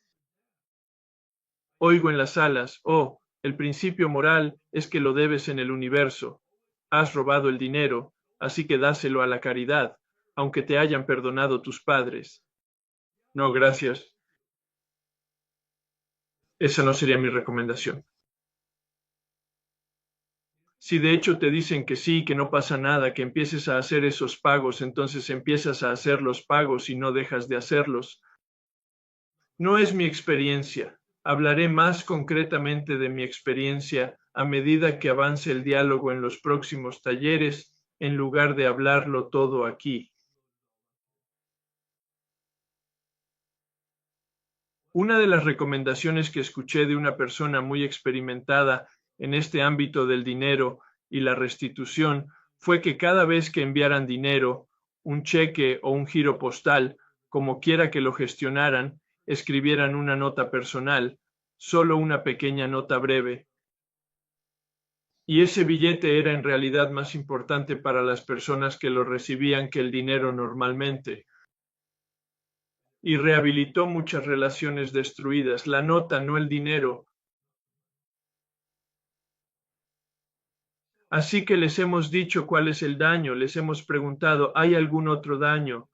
Oigo en las salas, oh, el principio moral es que lo debes en el universo. Has robado el dinero, así que dáselo a la caridad, aunque te hayan perdonado tus padres. No, gracias. Esa no sería mi recomendación. Si de hecho te dicen que sí, que no pasa nada, que empieces a hacer esos pagos, entonces empiezas a hacer los pagos y no dejas de hacerlos. No es mi experiencia. Hablaré más concretamente de mi experiencia a medida que avance el diálogo en los próximos talleres, en lugar de hablarlo todo aquí. Una de las recomendaciones que escuché de una persona muy experimentada en este ámbito del dinero y la restitución fue que cada vez que enviaran dinero, un cheque o un giro postal, como quiera que lo gestionaran, escribieran una nota personal, solo una pequeña nota breve. Y ese billete era en realidad más importante para las personas que lo recibían que el dinero normalmente. Y rehabilitó muchas relaciones destruidas, la nota, no el dinero. Así que les hemos dicho cuál es el daño, les hemos preguntado, ¿hay algún otro daño?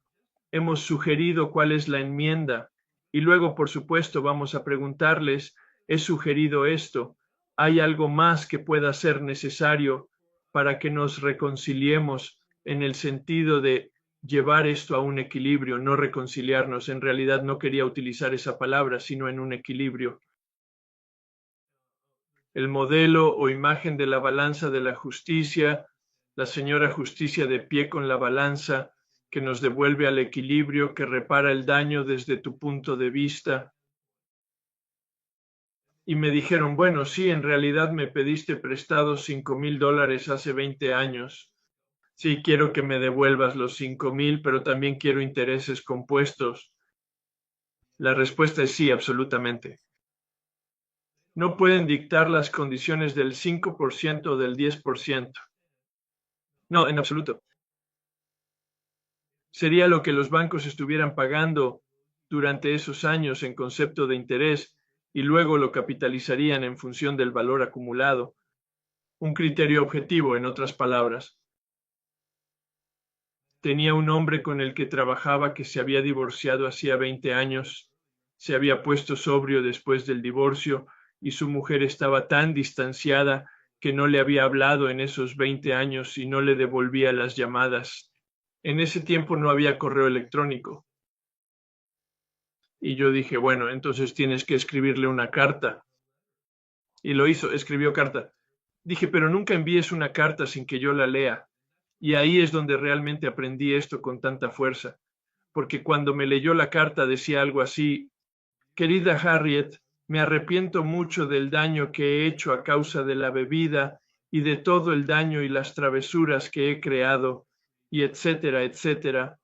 Hemos sugerido cuál es la enmienda y luego, por supuesto, vamos a preguntarles, he sugerido esto, ¿hay algo más que pueda ser necesario para que nos reconciliemos en el sentido de llevar esto a un equilibrio, no reconciliarnos? En realidad no quería utilizar esa palabra, sino en un equilibrio. El modelo o imagen de la balanza de la justicia, la señora justicia de pie con la balanza, que nos devuelve al equilibrio, que repara el daño desde tu punto de vista. Y me dijeron, bueno, sí, en realidad me pediste prestado $5,000 hace 20 años. Sí, quiero que me devuelvas los 5,000, pero también quiero intereses compuestos. La respuesta es sí, absolutamente. No pueden dictar las condiciones del 5% o del 10%. No, en absoluto. Sería lo que los bancos estuvieran pagando durante esos años en concepto de interés y luego lo capitalizarían en función del valor acumulado. Un criterio objetivo, en otras palabras. Tenía un hombre con el que trabajaba que se había divorciado hacía 20 años, se había puesto sobrio después del divorcio y su mujer estaba tan distanciada que no le había hablado en esos 20 años y no le devolvía las llamadas. En ese tiempo no había correo electrónico. Y yo dije, bueno, entonces tienes que escribirle una carta. Y lo hizo, escribió carta. Dije, pero nunca envíes una carta sin que yo la lea. Y ahí es donde realmente aprendí esto con tanta fuerza, porque cuando me leyó la carta decía algo así: querida Harriet, me arrepiento mucho del daño que he hecho a causa de la bebida y de todo el daño y las travesuras que he creado, y etcétera, etcétera.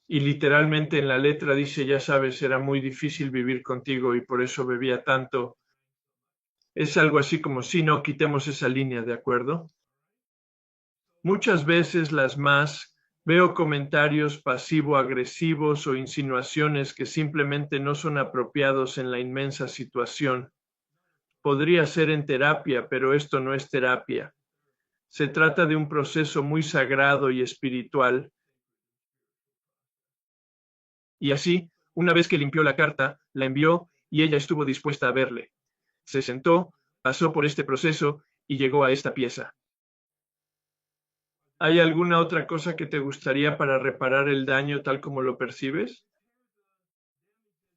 Y literalmente en la letra dice, ya sabes, era muy difícil vivir contigo y por eso bebía tanto. Es algo así como, si no, quitemos esa línea, ¿de acuerdo? Muchas veces las más veo comentarios pasivo-agresivos o insinuaciones que simplemente no son apropiados en la inmensa situación. Podría ser en terapia, pero esto no es terapia. Se trata de un proceso muy sagrado y espiritual. Y así, una vez que limpió la carta, la envió y ella estuvo dispuesta a verle. Se sentó, pasó por este proceso y llegó a esta pieza. ¿Hay alguna otra cosa que te gustaría para reparar el daño tal como lo percibes?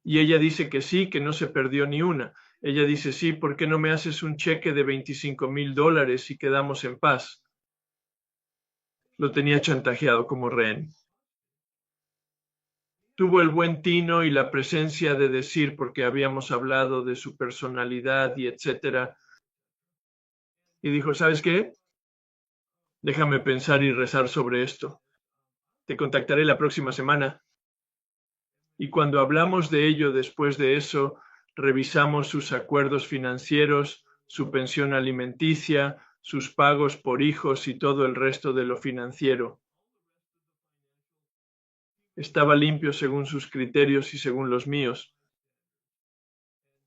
Y ella dice que sí, que no se perdió ni una. Ella dice, sí, ¿por qué no me haces un cheque de $25,000 y quedamos en paz? Lo tenía chantajeado como rehén. Tuvo el buen tino y la presencia de decir, porque habíamos hablado de su personalidad y etcétera, y dijo, ¿sabes qué? Déjame pensar y rezar sobre esto. Te contactaré la próxima semana. Y cuando hablamos de ello después de eso, revisamos sus acuerdos financieros, su pensión alimenticia, sus pagos por hijos y todo el resto de lo financiero. Estaba limpio según sus criterios y según los míos.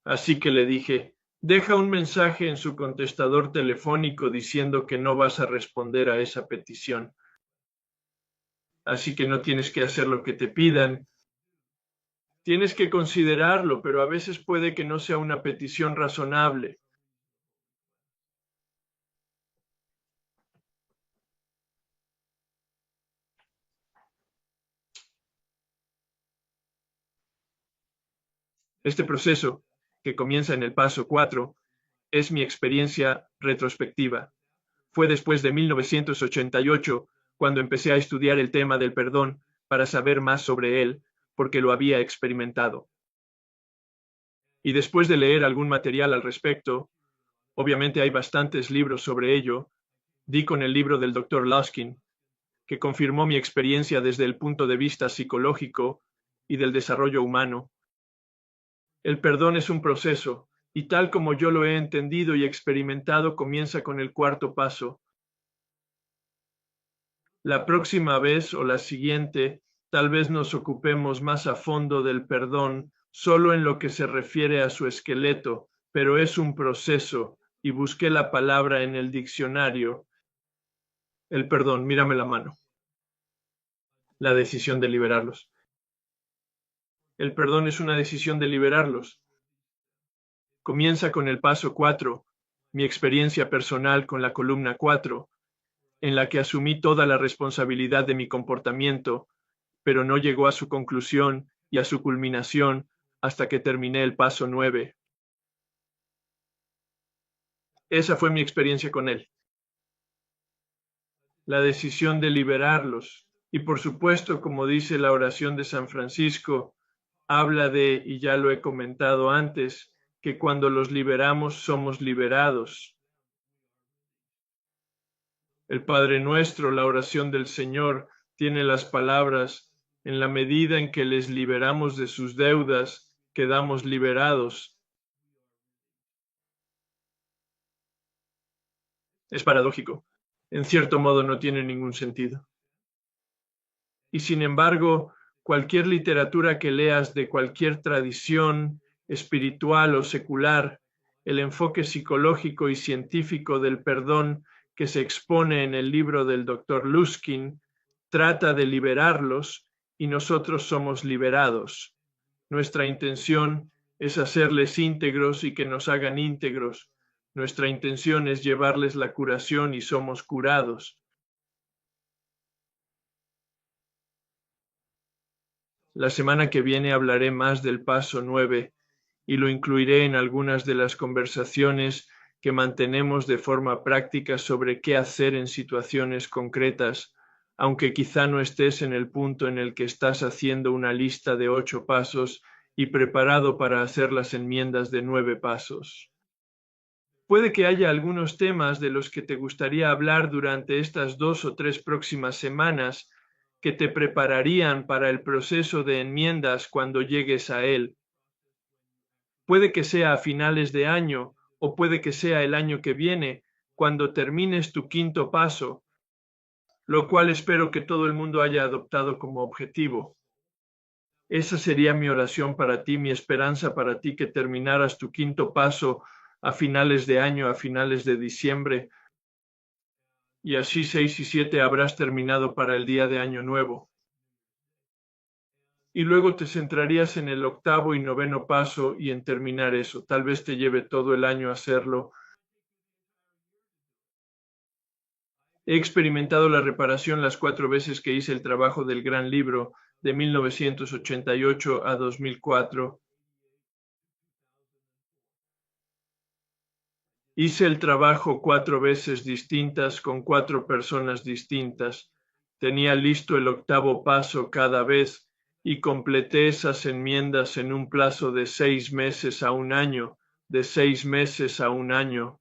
Así que le dije, deja un mensaje en su contestador telefónico diciendo que no vas a responder a esa petición. Así que no tienes que hacer lo que te pidan. Tienes que considerarlo, pero a veces puede que no sea una petición razonable. Este proceso, que comienza en el paso 4, es mi experiencia retrospectiva. Fue después de 1988 cuando empecé a estudiar el tema del perdón para saber más sobre él, porque lo había experimentado. Y después de leer algún material al respecto, obviamente hay bastantes libros sobre ello, di con el libro del Dr. Luskin, que confirmó mi experiencia desde el punto de vista psicológico y del desarrollo humano. El perdón es un proceso, y tal como yo lo he entendido y experimentado, comienza con el cuarto paso. La próxima vez o la siguiente, tal vez nos ocupemos más a fondo del perdón, solo en lo que se refiere a su esqueleto, pero es un proceso, y busqué la palabra en el diccionario. El perdón, mírame la mano. La decisión de liberarlos. El perdón es una decisión de liberarlos. Comienza con el paso 4, mi experiencia personal con la columna 4, en la que asumí toda la responsabilidad de mi comportamiento, pero no llegó a su conclusión y a su culminación hasta que terminé el paso 9. Esa fue mi experiencia con él. La decisión de liberarlos. Y por supuesto, como dice la oración de San Francisco, habla de, y ya lo he comentado antes, que cuando los liberamos somos liberados. El Padre Nuestro, la oración del Señor, tiene las palabras, En la medida en que les liberamos de sus deudas, quedamos liberados. Es paradójico. En cierto modo no tiene ningún sentido. Y sin embargo, cualquier literatura que leas de cualquier tradición espiritual o secular, el enfoque psicológico y científico del perdón que se expone en el libro del Dr. Luskin trata de liberarlos y nosotros somos liberados. Nuestra intención es hacerles íntegros y que nos hagan íntegros. Nuestra intención es llevarles la curación y somos curados. La semana que viene hablaré más del paso 9 y lo incluiré en algunas de las conversaciones que mantenemos de forma práctica sobre qué hacer en situaciones concretas, aunque quizá no estés en el punto en el que estás haciendo una lista de 8 pasos y preparado para hacer las enmiendas de 9 pasos. Puede que haya algunos temas de los que te gustaría hablar durante estas 2 o 3 próximas semanas que te prepararían para el proceso de enmiendas cuando llegues a él. Puede que sea a finales de año o puede que sea el año que viene, cuando termines tu 5º paso, lo cual espero que todo el mundo haya adoptado como objetivo. Esa sería mi oración para ti, mi esperanza para ti, que terminaras tu 5º paso a finales de año, a finales de diciembre, y así 6 y 7 habrás terminado para el día de Año Nuevo. Y luego te centrarías en el 8º y 9º paso y en terminar eso. Tal vez te lleve todo el año hacerlo. He experimentado la reparación las 4 veces que hice el trabajo del gran libro de 1988 a 2004. Hice el trabajo 4 veces distintas con 4 personas distintas. Tenía listo el 8º paso cada vez y completé esas enmiendas en un plazo de 6 meses a un año, de 6 meses a un año.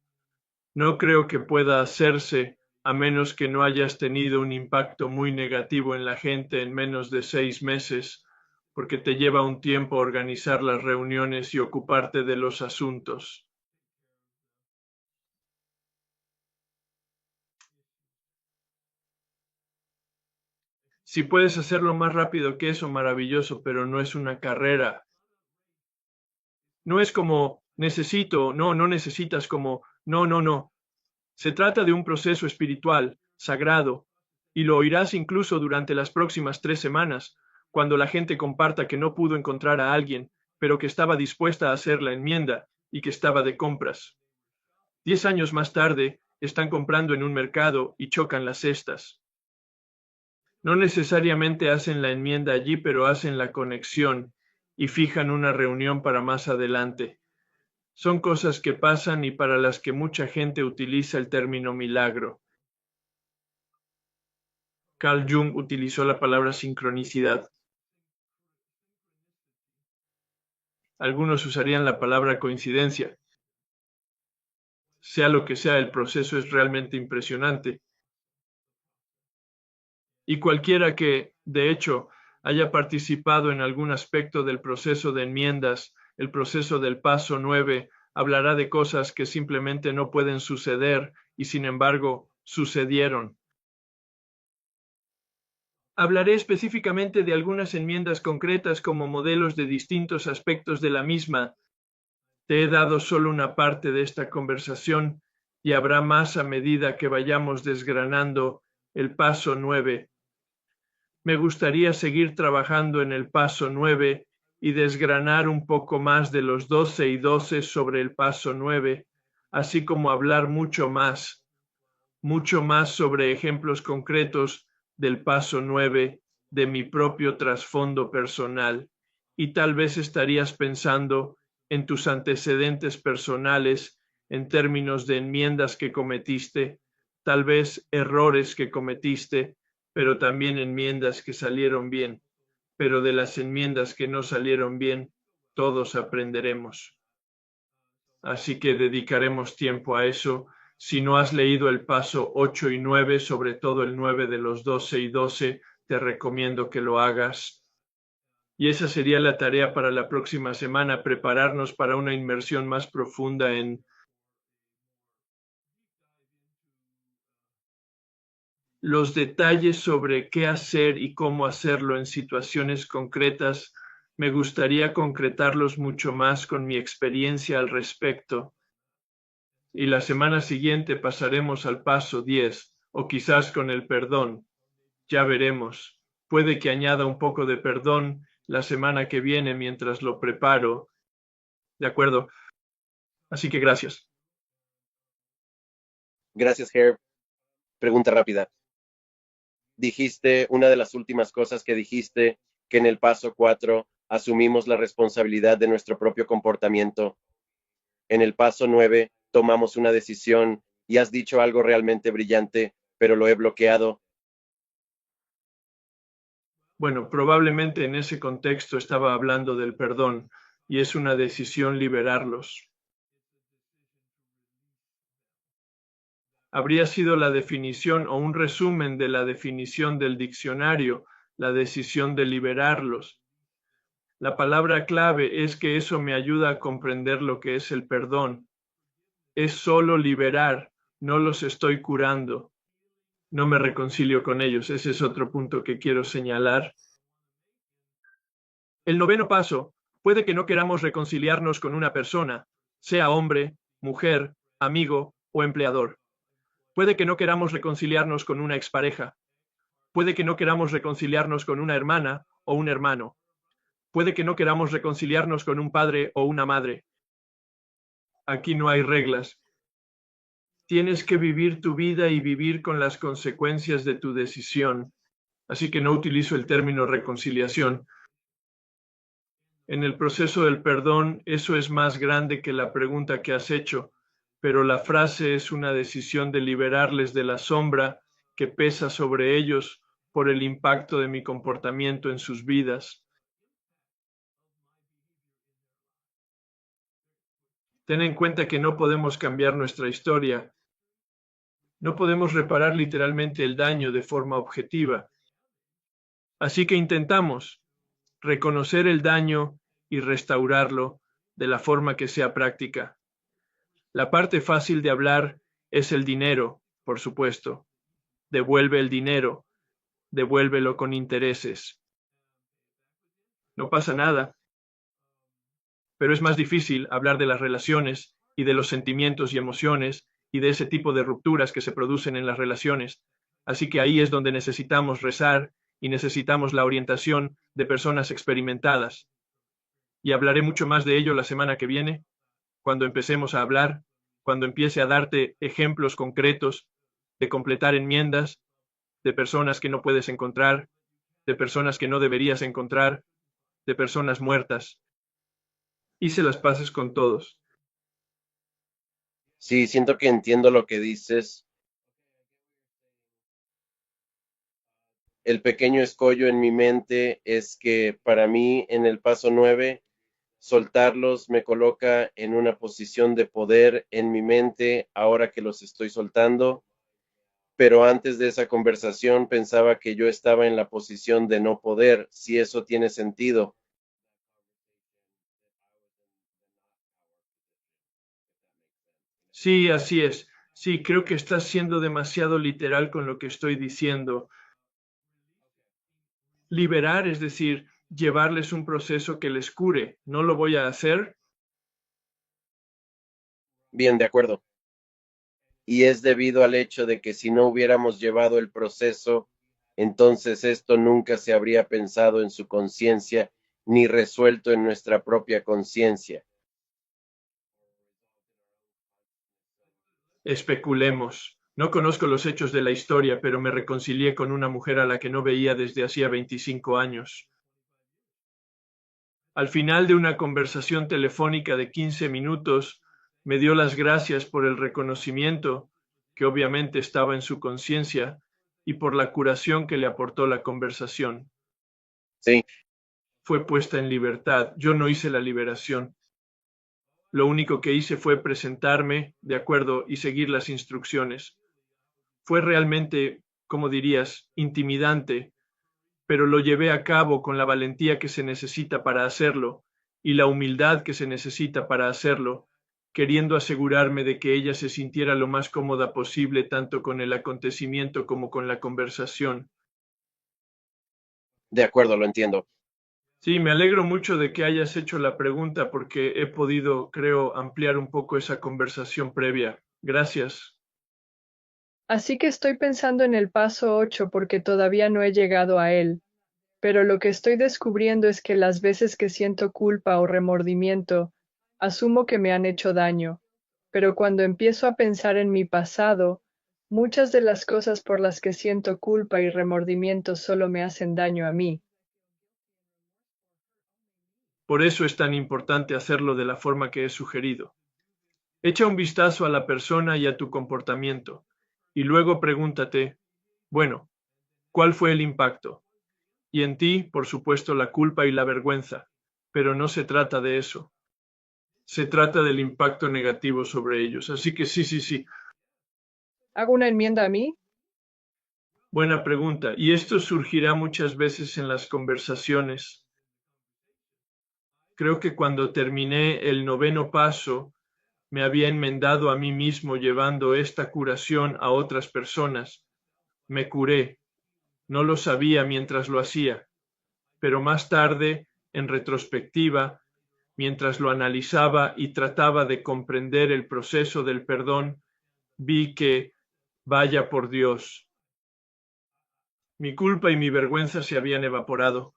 No creo que pueda hacerse a menos que no hayas tenido un impacto muy negativo en la gente en menos de 6 meses, porque te lleva un tiempo organizar las reuniones y ocuparte de los asuntos. Si puedes hacerlo más rápido que eso, maravilloso, pero no es una carrera. No es como necesito, no necesitas como, no. Se trata de un proceso espiritual, sagrado, y lo oirás incluso durante las próximas 3 semanas, cuando la gente comparta que no pudo encontrar a alguien, pero que estaba dispuesta a hacer la enmienda y que estaba de compras. 10 años más tarde, están comprando en un mercado y chocan las cestas. No necesariamente hacen la enmienda allí, pero hacen la conexión y fijan una reunión para más adelante. Son cosas que pasan y para las que mucha gente utiliza el término milagro. Carl Jung utilizó la palabra sincronicidad. Algunos usarían la palabra coincidencia. Sea lo que sea, el proceso es realmente impresionante. Y cualquiera que, de hecho, haya participado en algún aspecto del proceso de enmiendas, el proceso del paso 9, hablará de cosas que simplemente no pueden suceder y sin embargo sucedieron. Hablaré específicamente de algunas enmiendas concretas como modelos de distintos aspectos de la misma. Te he dado solo una parte de esta conversación y habrá más a medida que vayamos desgranando el paso 9. Me gustaría seguir trabajando en el paso 9 y desgranar un poco más de los 12 y 12 sobre el paso 9, así como hablar mucho más sobre ejemplos concretos del paso 9 de mi propio trasfondo personal. Y tal vez estarías pensando en tus antecedentes personales en términos de enmiendas que cometiste, tal vez errores que cometiste, pero también enmiendas que salieron bien. Pero de las enmiendas que no salieron bien, todos aprenderemos. Así que dedicaremos tiempo a eso. Si no has leído el paso 8 y 9, sobre todo el 9 de los 12 y 12, te recomiendo que lo hagas. Y esa sería la tarea para la próxima semana, prepararnos para una inmersión más profunda en los detalles sobre qué hacer y cómo hacerlo en situaciones concretas. Me gustaría concretarlos mucho más con mi experiencia al respecto. Y la semana siguiente pasaremos al paso 10, o quizás con el perdón. Ya veremos. Puede que añada un poco de perdón la semana que viene mientras lo preparo. De acuerdo. Así que gracias. Gracias, Herb. Pregunta rápida. Dijiste, una de las últimas cosas que dijiste, que en el paso 4 asumimos la responsabilidad de nuestro propio comportamiento. En el paso 9 tomamos una decisión y has dicho algo realmente brillante, pero lo he bloqueado. Bueno, probablemente en ese contexto estaba hablando del perdón y es una decisión liberarlos. Habría sido la definición o un resumen de la definición del diccionario, la decisión de liberarlos. La palabra clave es que eso me ayuda a comprender lo que es el perdón. Es solo liberar, no los estoy curando. No me reconcilio con ellos. Ese es otro punto que quiero señalar. El noveno paso, puede que no queramos reconciliarnos con una persona, sea hombre, mujer, amigo o empleador. Puede que no queramos reconciliarnos con una expareja. Puede que no queramos reconciliarnos con una hermana o un hermano. Puede que no queramos reconciliarnos con un padre o una madre. Aquí no hay reglas. Tienes que vivir tu vida y vivir con las consecuencias de tu decisión. Así que no utilizo el término reconciliación. En el proceso del perdón, eso es más grande que la pregunta que has hecho, pero la frase es una decisión de liberarles de la sombra que pesa sobre ellos por el impacto de mi comportamiento en sus vidas. Ten en cuenta que no podemos cambiar nuestra historia. No podemos reparar literalmente el daño de forma objetiva. Así que intentamos reconocer el daño y restaurarlo de la forma que sea práctica. La parte fácil de hablar es el dinero, por supuesto. Devuelve el dinero, devuélvelo con intereses. No pasa nada, pero es más difícil hablar de las relaciones y de los sentimientos y emociones y de ese tipo de rupturas que se producen en las relaciones. Así que ahí es donde necesitamos rezar y necesitamos la orientación de personas experimentadas. Y hablaré mucho más de ello la semana que viene, cuando empecemos a hablar, cuando empiece a darte ejemplos concretos de completar enmiendas, de personas que no puedes encontrar, de personas que no deberías encontrar, de personas muertas. Hice las paces con todos. Sí, siento que entiendo lo que dices. El pequeño escollo en mi mente es que para mí en el paso 9 soltarlos me coloca en una posición de poder en mi mente ahora que los estoy soltando, pero antes de esa conversación pensaba que yo estaba en la posición de no poder, si eso tiene sentido. Sí, así es. Sí, creo que estás siendo demasiado literal con lo que estoy diciendo. Liberar, es decir, llevarles un proceso que les cure. ¿No lo voy a hacer? Bien, de acuerdo. Y es debido al hecho de que si no hubiéramos llevado el proceso, entonces esto nunca se habría pensado en su conciencia ni resuelto en nuestra propia conciencia. Especulemos. No conozco los hechos de la historia, pero me reconcilié con una mujer a la que no veía desde hacía 25 años. Al final de una conversación telefónica de 15 minutos, me dio las gracias por el reconocimiento, que obviamente estaba en su conciencia, y por la curación que le aportó la conversación. Sí, Fue puesta en libertad. Yo no hice la liberación. Lo único que hice fue presentarme, de acuerdo, y seguir las instrucciones. Fue realmente, como dirías, intimidante, pero lo llevé a cabo con la valentía que se necesita para hacerlo y la humildad que se necesita para hacerlo, queriendo asegurarme de que ella se sintiera lo más cómoda posible tanto con el acontecimiento como con la conversación. De acuerdo, lo entiendo. Sí, me alegro mucho de que hayas hecho la pregunta porque he podido, creo, ampliar un poco esa conversación previa. Gracias. Así que estoy pensando en el paso 8 porque todavía no he llegado a él, pero lo que estoy descubriendo es que las veces que siento culpa o remordimiento, asumo que me han hecho daño, pero cuando empiezo a pensar en mi pasado, muchas de las cosas por las que siento culpa y remordimiento solo me hacen daño a mí. Por eso es tan importante hacerlo de la forma que he sugerido. Echa un vistazo a la persona y a tu comportamiento, y luego pregúntate, bueno, ¿cuál fue el impacto? Y en ti, por supuesto, la culpa y la vergüenza, pero no se trata de eso. Se trata del impacto negativo sobre ellos. Así que sí. ¿Hago una enmienda a mí? Buena pregunta. Y esto surgirá muchas veces en las conversaciones. Creo que cuando terminé el 9º paso, me había enmendado a mí mismo llevando esta curación a otras personas. Me curé. No lo sabía mientras lo hacía, pero más tarde, en retrospectiva, mientras lo analizaba y trataba de comprender el proceso del perdón, vi que, vaya por Dios, mi culpa y mi vergüenza se habían evaporado.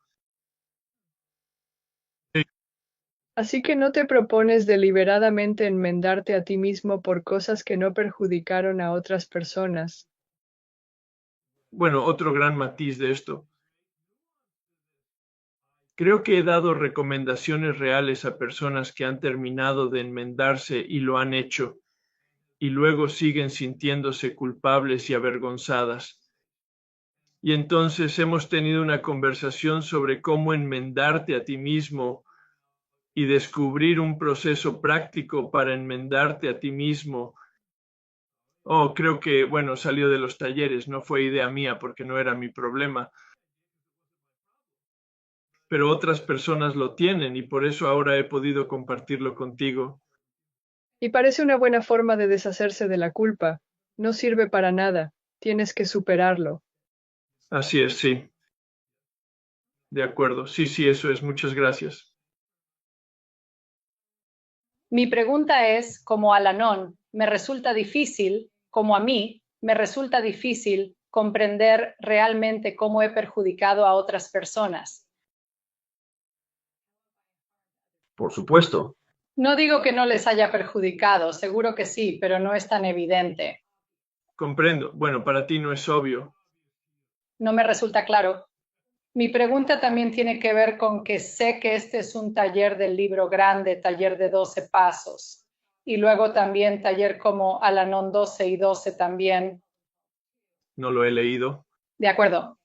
Así que no te propones deliberadamente enmendarte a ti mismo por cosas que no perjudicaron a otras personas. Bueno, otro gran matiz de esto. Creo que he dado recomendaciones reales a personas que han terminado de enmendarse y lo han hecho, y luego siguen sintiéndose culpables y avergonzadas. Y entonces hemos tenido una conversación sobre cómo enmendarte a ti mismo y descubrir un proceso práctico para enmendarte a ti mismo. Oh, creo que, bueno, salió de los talleres, no fue idea mía porque no era mi problema, pero otras personas lo tienen y por eso ahora he podido compartirlo contigo. Y parece una buena forma de deshacerse de la culpa. No sirve para nada. Tienes que superarlo. Así es, sí, de acuerdo. Sí, eso es. Muchas gracias. Mi pregunta es, como a Lanón, me resulta difícil, como a mí, me resulta difícil comprender realmente cómo he perjudicado a otras personas. Por supuesto. No digo que no les haya perjudicado, seguro que sí, pero no es tan evidente. Comprendo. Bueno, para ti no es obvio. No me resulta claro. Mi pregunta también tiene que ver con que sé que este es un taller del libro grande, taller de 12 pasos, y luego también taller como Al-Anon 12 y 12 también. No lo he leído. De acuerdo.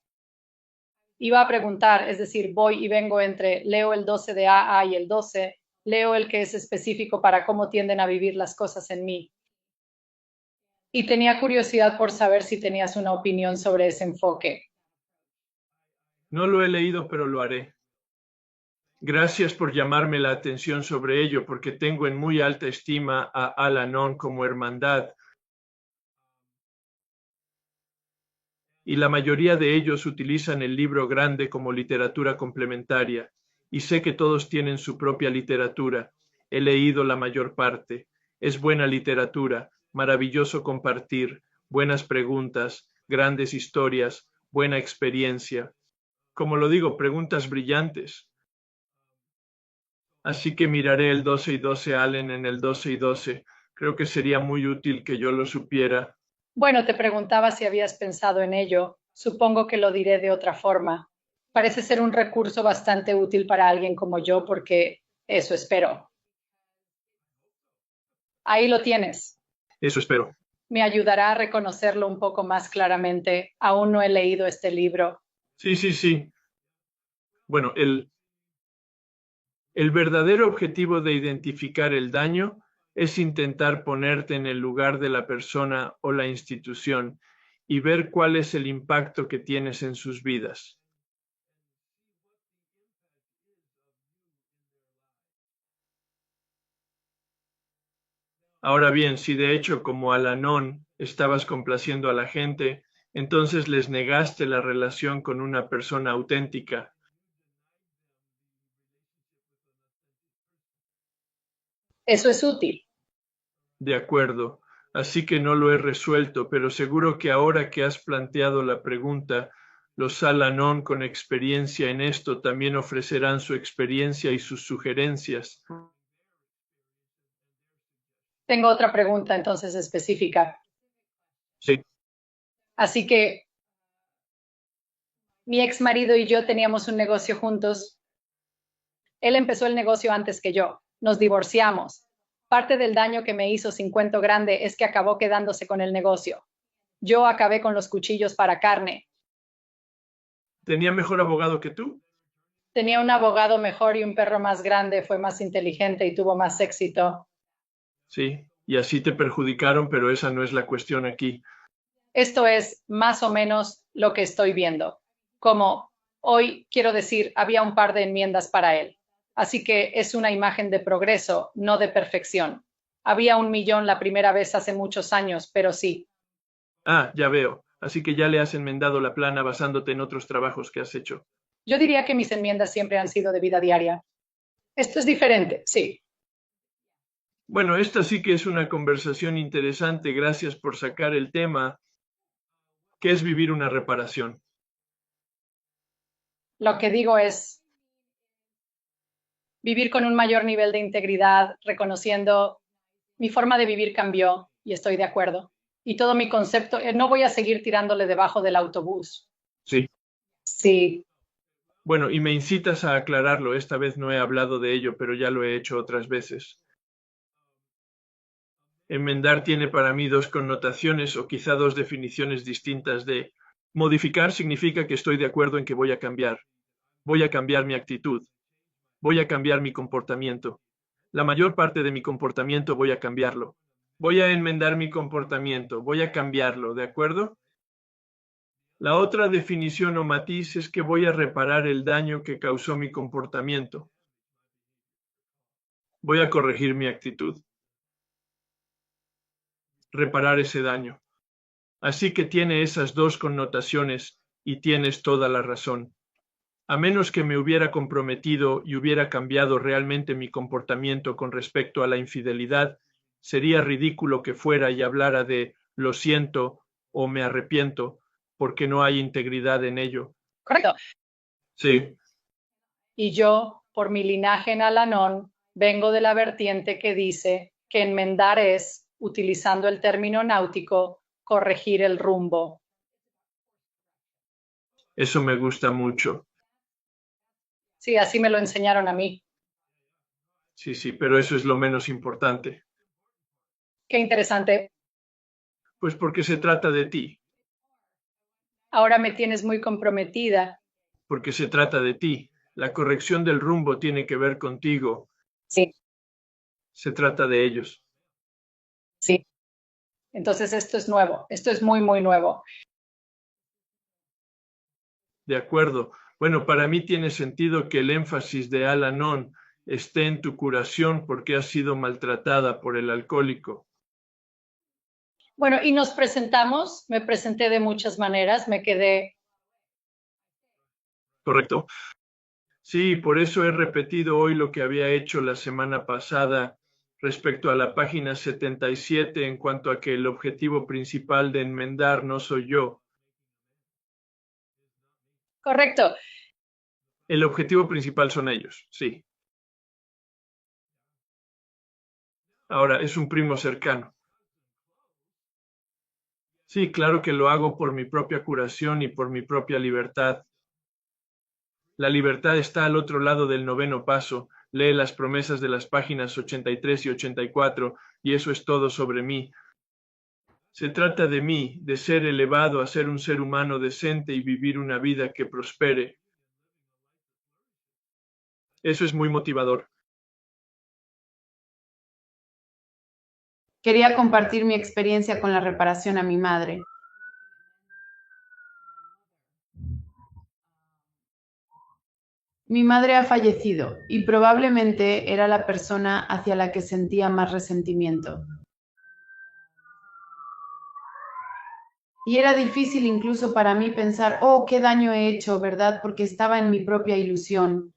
Iba a preguntar, es decir, voy y vengo entre, leo el 12 de AA y el 12, leo el que es específico para cómo tienden a vivir las cosas en mí. Y tenía curiosidad por saber si tenías una opinión sobre ese enfoque. No lo he leído, pero lo haré. Gracias por llamarme la atención sobre ello, porque tengo en muy alta estima a Al-Anon como hermandad, y la mayoría de ellos utilizan el libro grande como literatura complementaria, y sé que todos tienen su propia literatura. He leído la mayor parte. Es buena literatura, maravilloso compartir, buenas preguntas, grandes historias, buena experiencia. Como lo digo, preguntas brillantes. Así que miraré el 12 y 12 Allen en el 12 y 12. Creo que sería muy útil que yo lo supiera. Bueno, te preguntaba si habías pensado en ello. Supongo que lo diré de otra forma. Parece ser un recurso bastante útil para alguien como yo porque eso espero. Ahí lo tienes. Eso espero. Me ayudará a reconocerlo un poco más claramente. Aún no he leído este libro. Sí. Bueno, el verdadero objetivo de identificar el daño es intentar ponerte en el lugar de la persona o la institución y ver cuál es el impacto que tienes en sus vidas. Ahora bien, si de hecho como Al-Anon estabas complaciendo a la gente, entonces les negaste la relación con una persona auténtica. Eso es útil. De acuerdo, así que no lo he resuelto, pero seguro que ahora que has planteado la pregunta, los Al-Anon con experiencia en esto también ofrecerán su experiencia y sus sugerencias. Tengo otra pregunta entonces específica. Sí, Así que mi ex marido y yo teníamos un negocio juntos. Él empezó el negocio antes que yo. Nos divorciamos. Parte del daño que me hizo sin cuento grande es que acabó quedándose con el negocio. Yo acabé con los cuchillos para carne. ¿tenía mejor abogado que tú? Tenía un abogado mejor y un perro más grande, fue más inteligente y tuvo más éxito. Sí, y así te perjudicaron, pero esa no es la cuestión aquí. Esto es más o menos lo que estoy viendo. Como hoy, quiero decir, había un par de enmiendas para él. Así que es una imagen de progreso, no de perfección. Había 1 millón la primera vez hace muchos años, pero sí. Ah, ya veo. Así que ya le has enmendado la plana basándote en otros trabajos que has hecho. Yo diría que mis enmiendas siempre han sido de vida diaria. Esto es diferente, sí. Bueno, esta sí que es una conversación interesante. Gracias por sacar el tema. ¿Qué es vivir una reparación? Lo que digo es vivir con un mayor nivel de integridad, reconociendo mi forma de vivir cambió y estoy de acuerdo. Y todo mi concepto, no voy a seguir tirándole debajo del autobús. Sí. Sí, Bueno, y me incitas a aclararlo. Esta vez no he hablado de ello, pero ya lo he hecho otras veces. Enmendar tiene para mí dos connotaciones o quizá dos definiciones distintas de modificar significa que estoy de acuerdo en que voy a cambiar mi actitud, voy a cambiar mi comportamiento. La mayor parte de mi comportamiento voy a cambiarlo. Voy a enmendar mi comportamiento, voy a cambiarlo, ¿de acuerdo? La otra definición o matiz es que voy a reparar el daño que causó mi comportamiento. Voy a corregir mi actitud, reparar ese daño. Así que tiene esas dos connotaciones y tienes toda la razón. A menos que me hubiera comprometido y hubiera cambiado realmente mi comportamiento con respecto a la infidelidad, sería ridículo que fuera y hablara de lo siento o me arrepiento, porque no hay integridad en ello. correcto. Sí, Y yo, por mi linaje en Alanón, vengo de la vertiente que dice que enmendar es, utilizando el término náutico, corregir el rumbo. eso me gusta mucho. Sí, así me lo enseñaron a mí. Sí, sí, pero eso es lo menos importante. Qué interesante. Pues porque se trata de ti, Ahora me tienes muy comprometida. porque se trata de ti. La corrección del rumbo tiene que ver contigo. Sí, Se trata de ellos. sí. Entonces esto es nuevo. Esto es muy, muy nuevo. De acuerdo. Bueno, para mí tiene sentido que el énfasis de Al-Anon esté en tu curación porque has sido maltratada por el alcohólico. Bueno, y nos presentamos. Me presenté de muchas maneras. Me quedé. ¿Correcto? Sí, por eso he repetido hoy lo que había hecho la semana pasada respecto a la página 77 en cuanto a que el objetivo principal de enmendar no soy yo. Correcto. El objetivo principal son ellos, sí. Ahora, es un primo cercano. Sí, claro que lo hago por mi propia curación y por mi propia libertad. La libertad está al otro lado del noveno paso. Lee las promesas de las páginas 83 y 84, y eso es todo sobre mí. Se trata de mí, de ser elevado a ser un ser humano decente y vivir una vida que prospere. Eso es muy motivador. Quería compartir mi experiencia con la reparación a mi madre. Mi madre ha fallecido y probablemente era la persona hacia la que sentía más resentimiento. Y era difícil incluso para mí pensar, oh, qué daño he hecho, ¿verdad? Porque estaba en mi propia ilusión.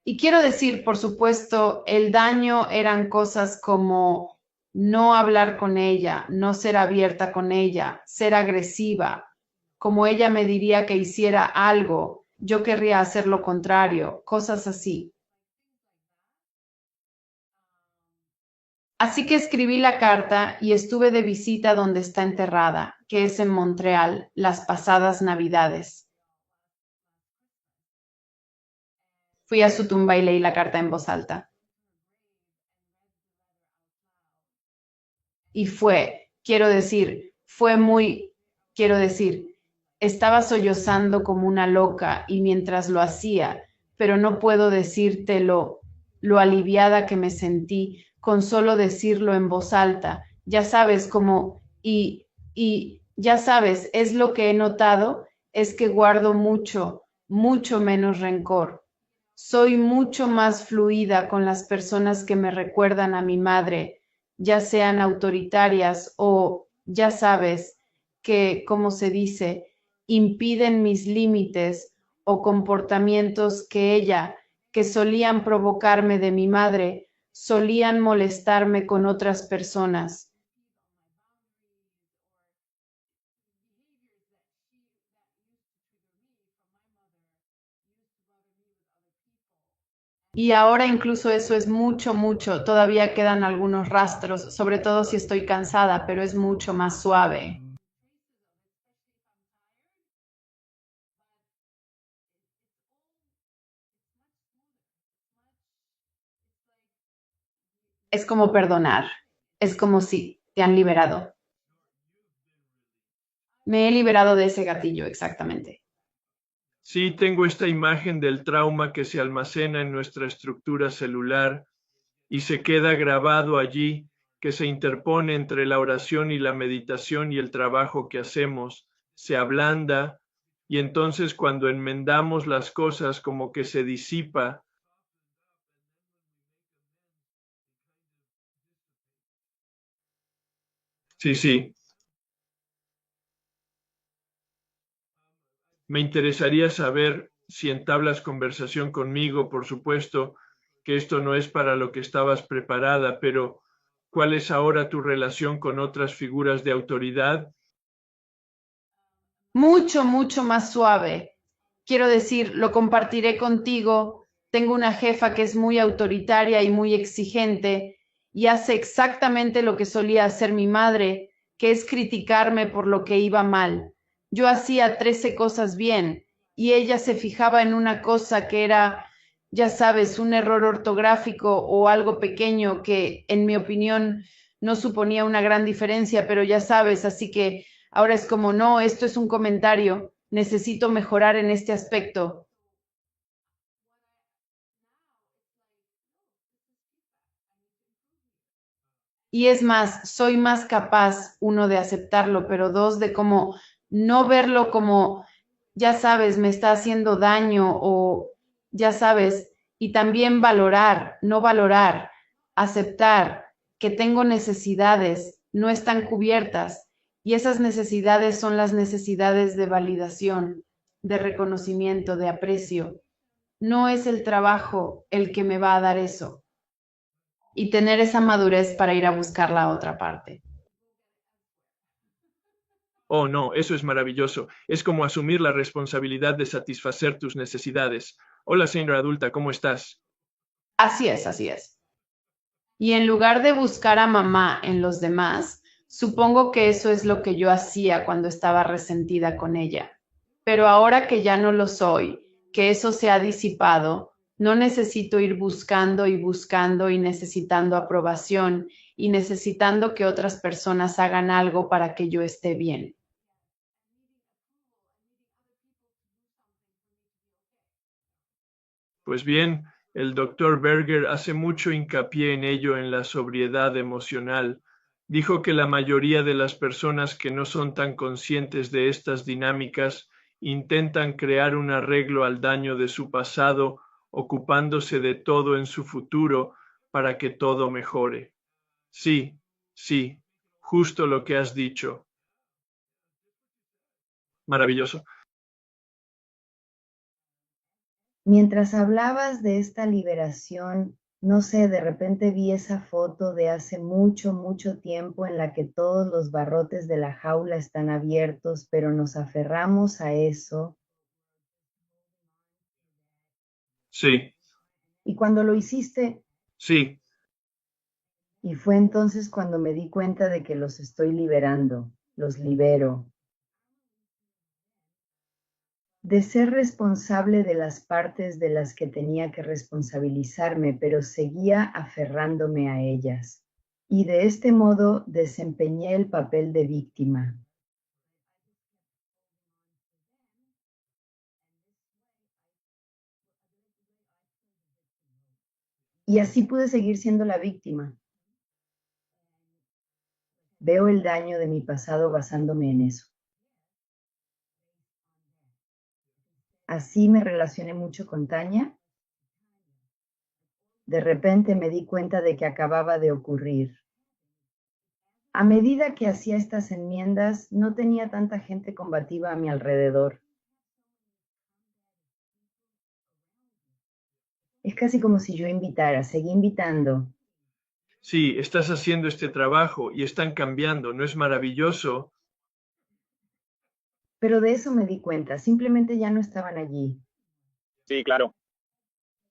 Y quiero decir, por supuesto, el daño eran cosas como no hablar con ella, no ser abierta con ella, ser agresiva. Como ella me diría que hiciera algo, yo querría hacer lo contrario, cosas así. Así que escribí la carta y estuve de visita donde está enterrada, que es en Montreal, las pasadas Navidades. Fui a su tumba y leí la carta en voz alta. Y quiero decir, estaba sollozando como una loca y mientras lo hacía, pero no puedo decirte lo aliviada que me sentí con solo decirlo en voz alta. Ya sabes, ya sabes, es lo que he notado, es que guardo mucho, mucho menos rencor. Soy mucho más fluida con las personas que me recuerdan a mi madre, ya sean autoritarias o, ya sabes, que, como se dice, impiden mis límites o comportamientos que solían provocarme de mi madre, solían molestarme con otras personas. Y ahora incluso eso es mucho, mucho. Todavía quedan algunos rastros, sobre todo si estoy cansada, pero es mucho más suave. Es como perdonar. Es como si te han liberado. Me he liberado de ese gatillo, exactamente. Sí, tengo esta imagen del trauma que se almacena en nuestra estructura celular y se queda grabado allí, que se interpone entre la oración y la meditación y el trabajo que hacemos, se ablanda y entonces cuando enmendamos las cosas como que se disipa. Sí, sí. Me interesaría saber si entablas conversación conmigo, por supuesto que esto no es para lo que estabas preparada, pero ¿cuál es ahora tu relación con otras figuras de autoridad? Mucho, mucho más suave. Quiero decir, lo compartiré contigo. Tengo una jefa que es muy autoritaria y muy exigente y hace exactamente lo que solía hacer mi madre, que es criticarme por lo que iba mal. Yo hacía 13 cosas bien y ella se fijaba en una cosa que era, ya sabes, un error ortográfico o algo pequeño que, en mi opinión, no suponía una gran diferencia, pero ya sabes, así que ahora es como, no, esto es un comentario, necesito mejorar en este aspecto. Y es más, soy más capaz, uno, de aceptarlo, pero dos, de como no verlo como, ya sabes, me está haciendo daño o, ya sabes, y también valorar, no valorar, aceptar que tengo necesidades, no están cubiertas, y esas necesidades son las necesidades de validación, de reconocimiento, de aprecio. No es el trabajo el que me va a dar eso y tener esa madurez para ir a buscar la otra parte. Oh, no, eso es maravilloso. Es como asumir la responsabilidad de satisfacer tus necesidades. Hola, señora adulta, ¿cómo estás? Así es, así es. Y en lugar de buscar a mamá en los demás, supongo que eso es lo que yo hacía cuando estaba resentida con ella. Pero ahora que ya no lo soy, que eso se ha disipado, no necesito ir buscando y buscando y necesitando aprobación y necesitando que otras personas hagan algo para que yo esté bien. Pues bien, el doctor Berger hace mucho hincapié en ello en la sobriedad emocional. Dijo que la mayoría de las personas que no son tan conscientes de estas dinámicas intentan crear un arreglo al daño de su pasado, ocupándose de todo en su futuro para que todo mejore. Sí, sí, justo lo que has dicho. Maravilloso. Mientras hablabas de esta liberación, no sé, de repente vi esa foto de hace mucho, mucho tiempo en la que todos los barrotes de la jaula están abiertos, pero nos aferramos a eso. Sí, Y cuando lo hiciste, sí, y fue entonces cuando me di cuenta de que los estoy liberando, los libero. De ser responsable de las partes de las que tenía que responsabilizarme, pero seguía aferrándome a ellas. Y de este modo desempeñé el papel de víctima. Y así pude seguir siendo la víctima. Veo el daño de mi pasado basándome en eso. Así me relacioné mucho con Tania. De repente me di cuenta de que acababa de ocurrir. A medida que hacía estas enmiendas, no tenía tanta gente combativa a mi alrededor. Es casi como si yo invitara, seguí invitando. sí, estás haciendo este trabajo y están cambiando, ¿no es maravilloso? Pero de eso me di cuenta, simplemente ya no estaban allí. Sí, claro.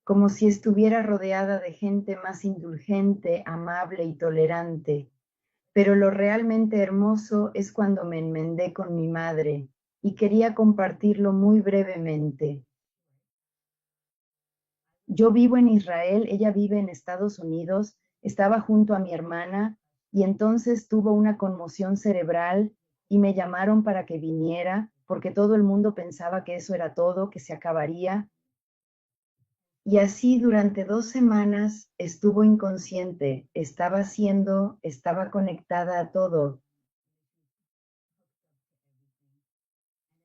Como si estuviera rodeada de gente más indulgente, amable y tolerante. Pero lo realmente hermoso es cuando me enmendé con mi madre y quería compartirlo muy brevemente. Yo vivo en Israel, ella vive en Estados Unidos, estaba junto a mi hermana y entonces tuvo una conmoción cerebral y me llamaron para que viniera porque todo el mundo pensaba que eso era todo, que se acabaría. Y así durante 2 semanas estuvo inconsciente, estaba conectada a todo.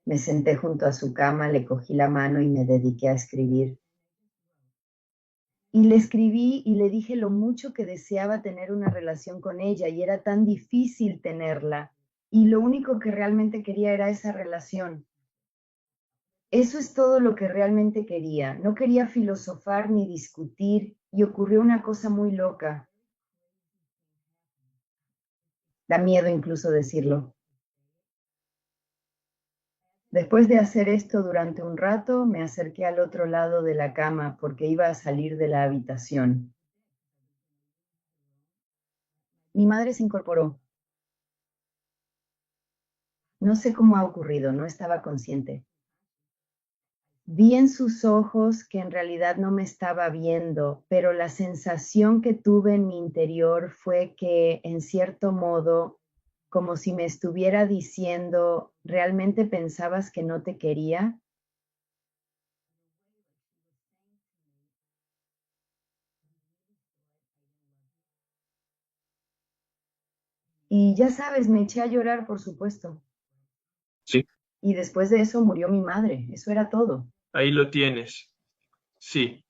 Me senté junto a su cama, le cogí la mano y me dediqué a escribir. Y le escribí y le dije lo mucho que deseaba tener una relación con ella y era tan difícil tenerla. Y lo único que realmente quería era esa relación. Eso es todo lo que realmente quería. No quería filosofar ni discutir y ocurrió una cosa muy loca. Da miedo incluso decirlo. Después de hacer esto durante un rato, me acerqué al otro lado de la cama porque iba a salir de la habitación. Mi madre se incorporó. No sé cómo ha ocurrido, no estaba consciente. Vi en sus ojos que en realidad no me estaba viendo, pero la sensación que tuve en mi interior fue que, en cierto modo, como si me estuviera diciendo, ¿realmente pensabas que no te quería? Y ya sabes, me eché a llorar, por supuesto. Sí, Y después de eso murió mi madre, eso era todo. ahí lo tienes. Sí,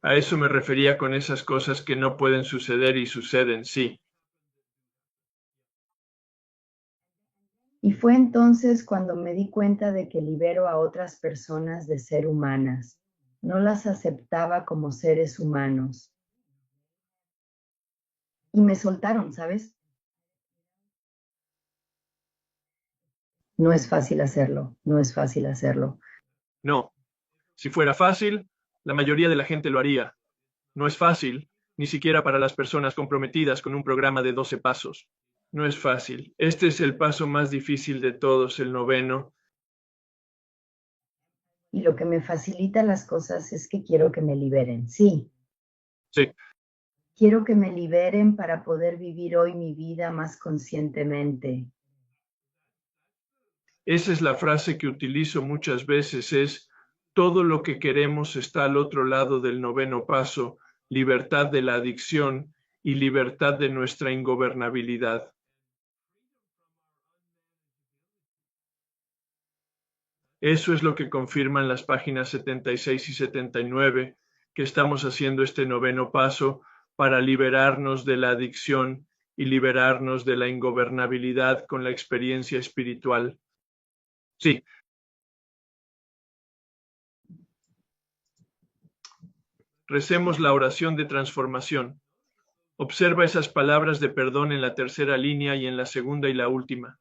a eso me refería con esas cosas que no pueden suceder y suceden, sí. Y fue entonces cuando me di cuenta de que libero a otras personas de ser humanas. No las aceptaba como seres humanos. Y me soltaron, ¿sabes? No es fácil hacerlo, no es fácil hacerlo. No, si fuera fácil, la mayoría de la gente lo haría. No es fácil, ni siquiera para las personas comprometidas con un programa de 12 pasos. No es fácil. Este es el paso más difícil de todos, el 9º. Y lo que me facilita las cosas es que quiero que me liberen, sí. Sí, Quiero que me liberen para poder vivir hoy mi vida más conscientemente. esa es la frase que utilizo muchas veces, es todo lo que queremos está al otro lado del 9º paso, libertad de la adicción y libertad de nuestra ingobernabilidad. Eso es lo que confirman las páginas 76 y 79, que estamos haciendo este 9º paso para liberarnos de la adicción y liberarnos de la ingobernabilidad con la experiencia espiritual. Sí. Recemos la oración de transformación. Observa esas palabras de perdón en la tercera línea y en la segunda y la última.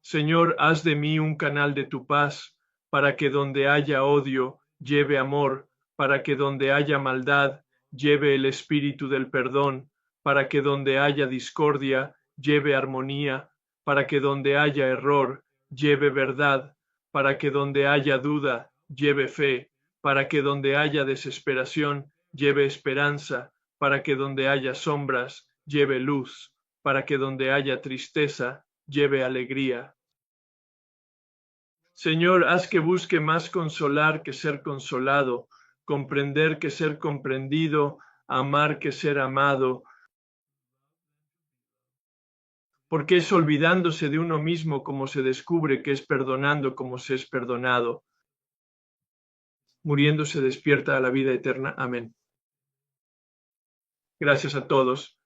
Señor, haz de mí un canal de tu paz, para que donde haya odio, lleve amor, para que donde haya maldad, lleve el espíritu del perdón, para que donde haya discordia, lleve armonía, para que donde haya error, lleve verdad, para que donde haya duda, lleve fe, para que donde haya desesperación, lleve esperanza, para que donde haya sombras, lleve luz, para que donde haya tristeza, lleve alegría. Señor, haz que busque más consolar que ser consolado, comprender que ser comprendido, amar que ser amado, porque es olvidándose de uno mismo como se descubre que es perdonando como se es perdonado. Muriendo se despierta a la vida eterna. Amén. Gracias a todos.